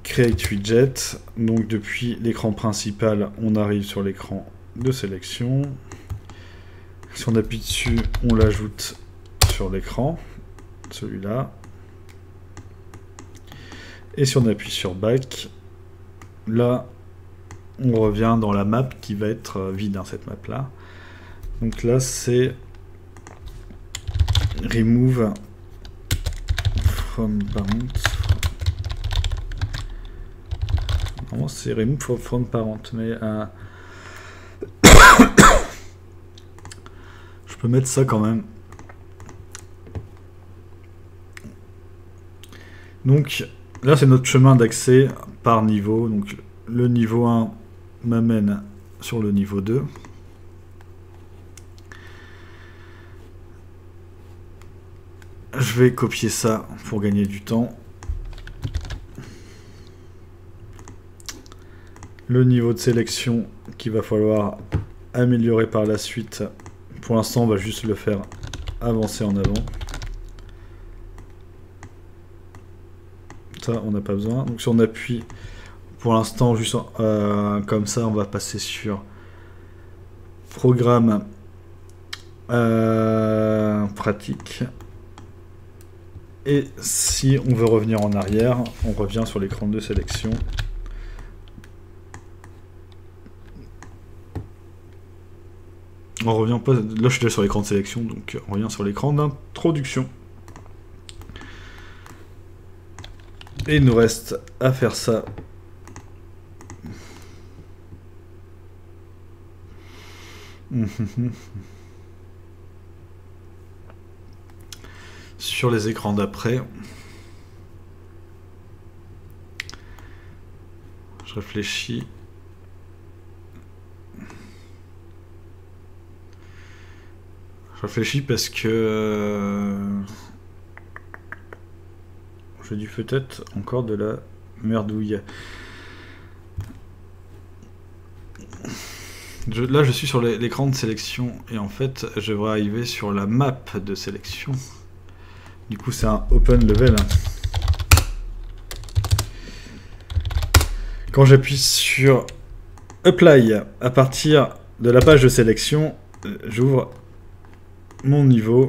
create widget. Donc depuis l'écran principal, on arrive sur l'écran de sélection. Si on appuie dessus, on l'ajoute sur l'écran, celui-là. Et si on appuie sur back, là, on revient dans la map qui va être vide, hein, cette map-là. Donc là, c'est remove from parent. Normalement, c'est remove from parent, mais je peux mettre ça quand même. Donc là, c'est notre chemin d'accès par niveau. Donc le niveau 1 m'amène sur le niveau 2. Je vais copier ça pour gagner du temps. Le niveau de sélection qu'il va falloir améliorer par la suite. Pour l'instant, on va juste le faire avancer en avant. Ça, on n'a pas besoin. Donc si on appuie, pour l'instant, juste comme ça, on va passer sur programme pratique. Et si on veut revenir en arrière, on revient sur l'écran de sélection. On revient pas. Là, je suis déjà sur l'écran de sélection, donc on revient sur l'écran d'introduction. Et il nous reste à faire ça. Sur les écrans d'après. Je réfléchis. Je réfléchis parce que j'ai dû peut-être encore de la merdouille. Là, je suis sur l'écran de sélection et en fait, je devrais arriver sur la map de sélection. Du coup, c'est un open level. Quand j'appuie sur apply à partir de la page de sélection, j'ouvre mon niveau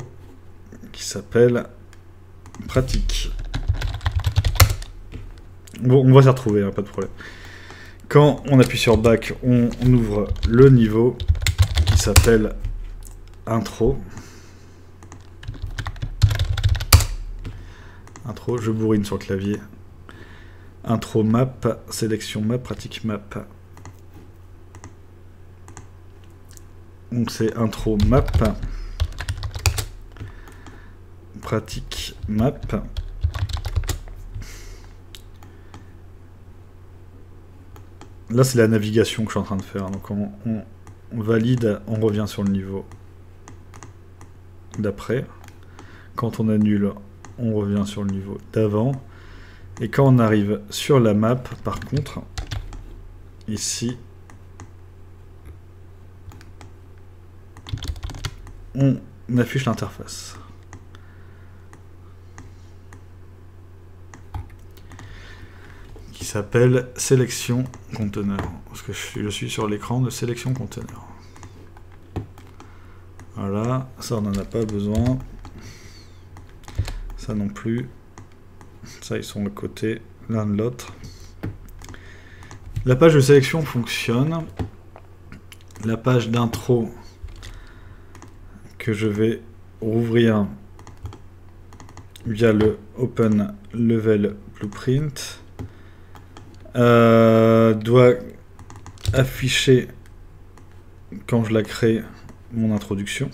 qui s'appelle pratique. Bon, on va s'y retrouver, hein, pas de problème. Quand on appuie sur back, on ouvre le niveau qui s'appelle intro. Intro, je bourrine sur le clavier. Intro map, sélection map, pratique map. Donc c'est intro map, pratique map. Là, c'est la navigation que je suis en train de faire. Donc on valide, on revient sur le niveau d'après. Quand on annule, on revient sur le niveau d'avant. Et quand on arrive sur la map, par contre, ici, on affiche l'interface. Qui s'appelle sélection conteneur. Parce que je suis sur l'écran de sélection conteneur. Voilà, ça on n'en a pas besoin. Ça non plus. Ça ils sont à côté l'un de l'autre. La page de sélection fonctionne. La page d'intro que je vais rouvrir via le Open Level Blueprint doit afficher quand je la crée mon introduction.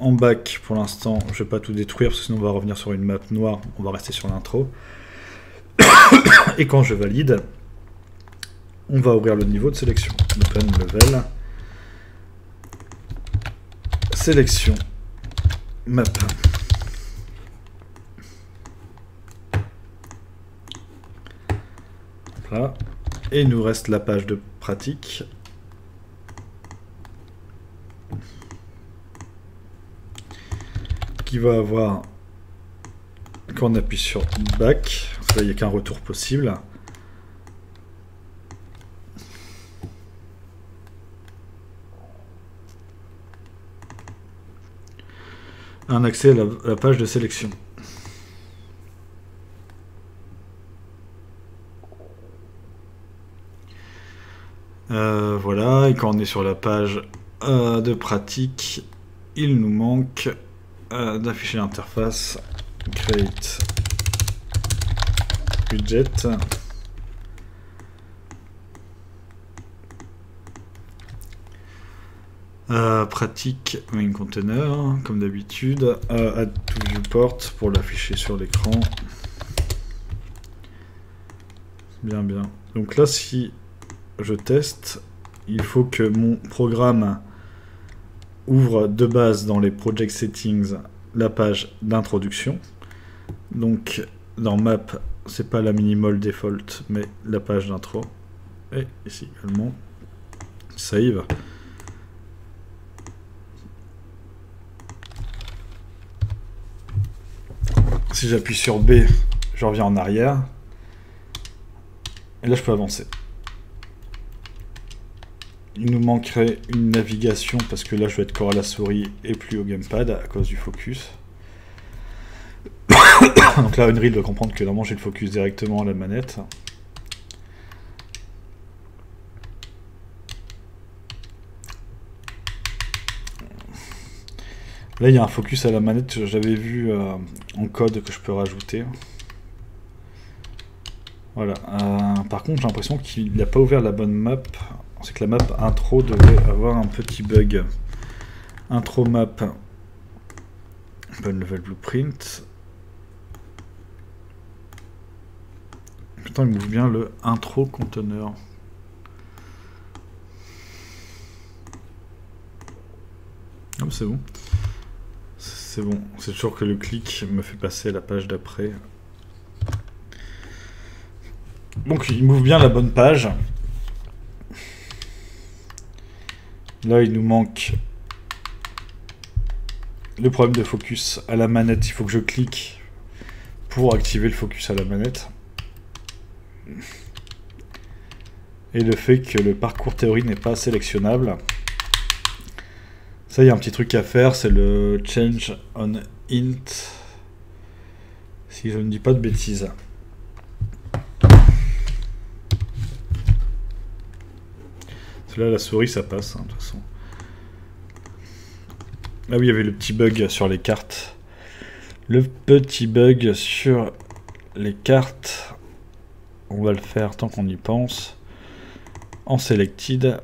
en back, pour l'instant, je vais pas tout détruire, parce que sinon on va revenir sur une map noire, on va rester sur l'intro. Et quand je valide, on va ouvrir le niveau de sélection. Open level. Sélection. Map. Là. Et il nous reste la page de pratique. Qui va avoir, quand on appuie sur back, là il n'y a qu'un retour possible. Un accès à la page de sélection. Voilà, et quand on est sur la page de pratique, il nous manque d'afficher l'interface create widget. Pratique main container comme d'habitude, add to viewport pour l'afficher sur l'écran. Bien. Donc là, si je teste, il faut que mon programme ouvre de base dans les project settings la page d'introduction. Donc dans map, c'est pas la minimal default, mais la page d'intro. Et ici également, save. Si j'appuie sur B, je reviens en arrière. Et là, je peux avancer. Il nous manquerait une navigation parce que là, je vais être corps à la souris et plus au gamepad à cause du focus. Donc là, Unreal doit comprendre que normalement, j'ai le focus directement à la manette. Là, il y a un focus à la manette, j'avais vu en code que je peux rajouter. Voilà. Par contre, j'ai l'impression qu'il n'a pas ouvert la bonne map. C'est que la map intro devait avoir un petit bug. Intro map. Open level blueprint. Putain, il m'ouvre bien le intro conteneur. Ah, c'est bon. C'est bon. C'est toujours que le clic me fait passer à la page d'après. Donc, il m'ouvre bien la bonne page. Là, il nous manque le problème de focus à la manette. Il faut que je clique pour activer le focus à la manette. Et le fait que le parcours théorie n'est pas sélectionnable. Ça, il y a un petit truc à faire, c'est le change on int. Si je ne dis pas de bêtises. Là, la souris, ça passe, hein, de toute façon. Ah oui, il y avait le petit bug sur les cartes. Le petit bug sur les cartes. On va le faire tant qu'on y pense. En selected.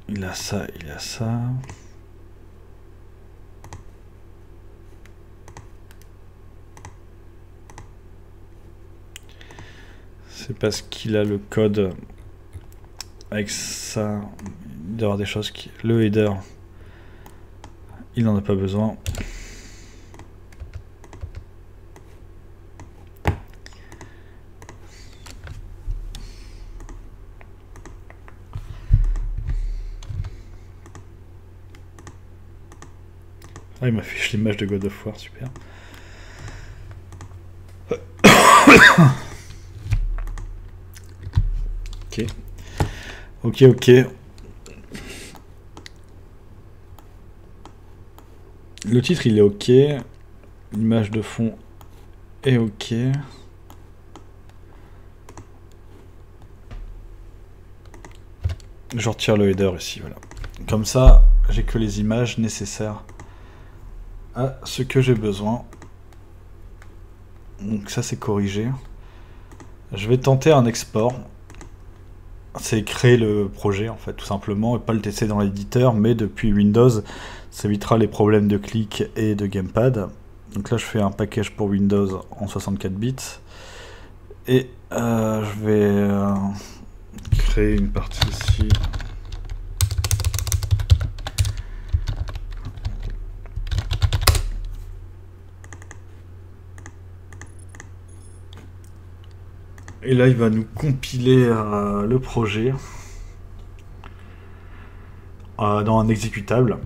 Il a ça, il a ça. C'est parce qu'il a le code... Avec ça, il doit y avoir des choses qui... Le header, il n'en a pas besoin. Ah, il m'affiche l'image de God of War, super. Ok. Ok. Le titre, il est ok. L'image de fond est ok. Je retire le header ici, voilà. Comme ça, j'ai que les images nécessaires à ce que j'ai besoin. Donc ça, c'est corrigé. Je vais tenter un export. C'est créer le projet en fait tout simplement et pas le tester dans l'éditeur mais depuis Windows Ça évitera les problèmes de clic et de gamepad. Donc là je fais un package pour Windows en 64 bits. Et je vais créer une partie ici. Et là, il va nous compiler le projet dans un exécutable.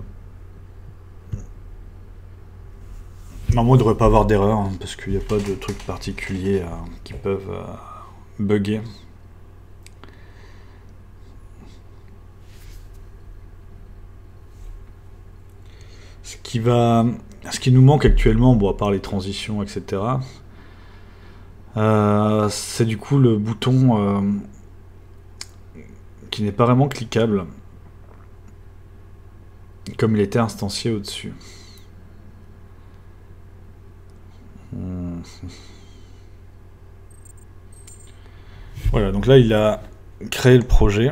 Normalement, il ne devrait pas avoir d'erreur, hein, parce qu'il n'y a pas de trucs particuliers qui peuvent bugger. Ce qui nous manque actuellement, bon, à part les transitions, etc., c'est du coup le bouton qui n'est pas vraiment cliquable, comme il était instancié au-dessus. Voilà, donc là il a créé le projet.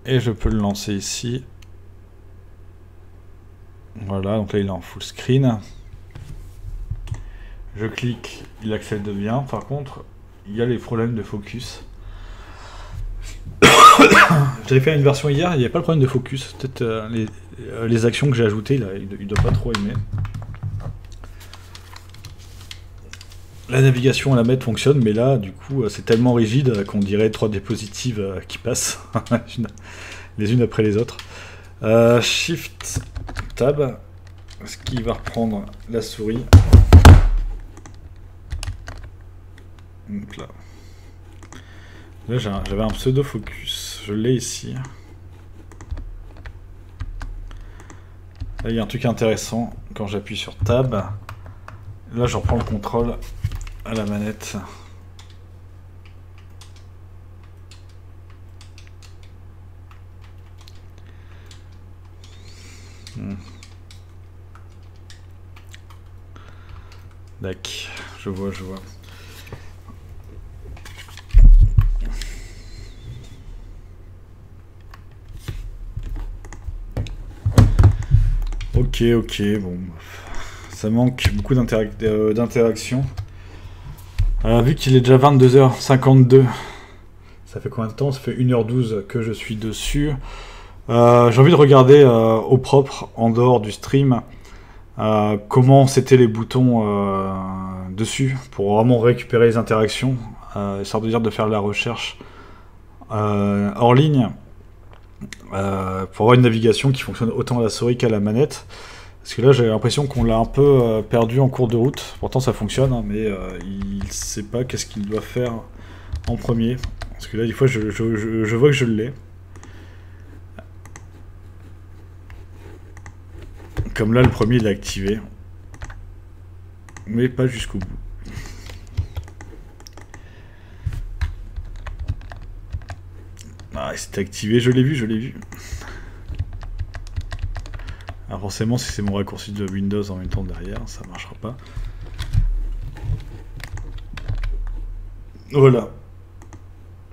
Et je peux le lancer ici. Voilà, donc là il est en full screen. Je clique, il accède bien. Par contre, il y a les problèmes de focus. J'avais fait une version hier, il n'y avait pas le problème de focus. Peut-être les actions que j'ai ajoutées, là, il ne doit pas trop aimer. La navigation à la manette fonctionne, mais là, du coup, c'est tellement rigide qu'on dirait 3 diapositives qui passent, les unes après les autres. Shift Tab, ce qui va reprendre la souris. Donc là, j'avais un pseudo focus, je l'ai ici. Là, il y a un truc intéressant quand j'appuie sur Tab. Là, je reprends le contrôle à la manette. Dac, je vois. Ok, bon. Ça manque beaucoup d'interaction. Vu qu'il est déjà 22h52, ça fait combien de temps? Ça fait 1h12 que je suis dessus. J'ai envie de regarder au propre, en dehors du stream, comment c'était les boutons dessus, pour vraiment récupérer les interactions, ça veut dire de faire de la recherche hors ligne, pour avoir une navigation qui fonctionne autant à la souris qu'à la manette. Parce que là j'ai l'impression qu'on l'a un peu perdu en cours de route. Pourtant ça fonctionne, hein, mais il ne sait pas qu'est-ce qu'il doit faire en premier. Parce que là des fois je vois que je l'ai. Comme là le premier il est activé. Mais pas jusqu'au bout. Ah, c'était activé, je l'ai vu. Alors forcément, si c'est mon raccourci de Windows en même temps derrière, ça marchera pas. Voilà.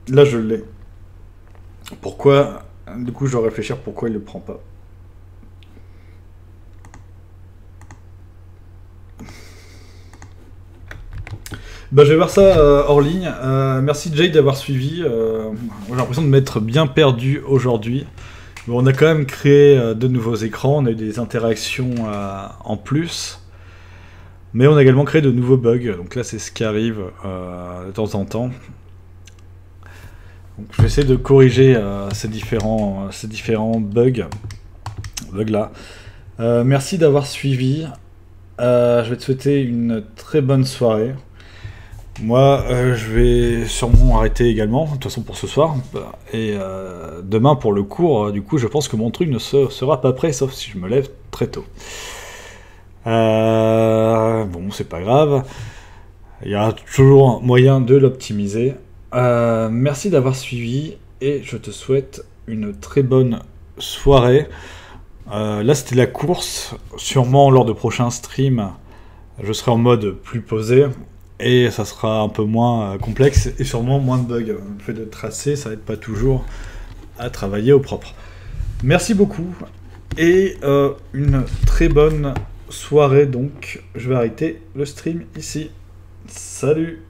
Là, je l'ai. Pourquoi? Du coup, je dois réfléchir pourquoi il le prend pas. Bah, je vais voir ça hors ligne. Merci Jay d'avoir suivi. J'ai l'impression de m'être bien perdu aujourd'hui. Bon, on a quand même créé de nouveaux écrans, on a eu des interactions en plus. Mais on a également créé de nouveaux bugs. Donc là, c'est ce qui arrive de temps en temps. Donc, je vais essayer de corriger ces différents bugs. Là. Merci d'avoir suivi. Je vais te souhaiter une très bonne soirée. Moi, je vais sûrement arrêter également, de toute façon pour ce soir. Et demain pour le cours, du coup, je pense que mon truc ne sera pas prêt, sauf si je me lève très tôt. Bon, c'est pas grave. Il y a toujours moyen de l'optimiser. Merci d'avoir suivi et je te souhaite une très bonne soirée. Là, c'était la course. Sûrement, lors de prochains streams, je serai en mode plus posé. Et ça sera un peu moins complexe et sûrement moins de bugs. Le fait de tracer, ça aide pas toujours à travailler au propre. Merci beaucoup et une très bonne soirée donc. Je vais arrêter le stream ici. Salut!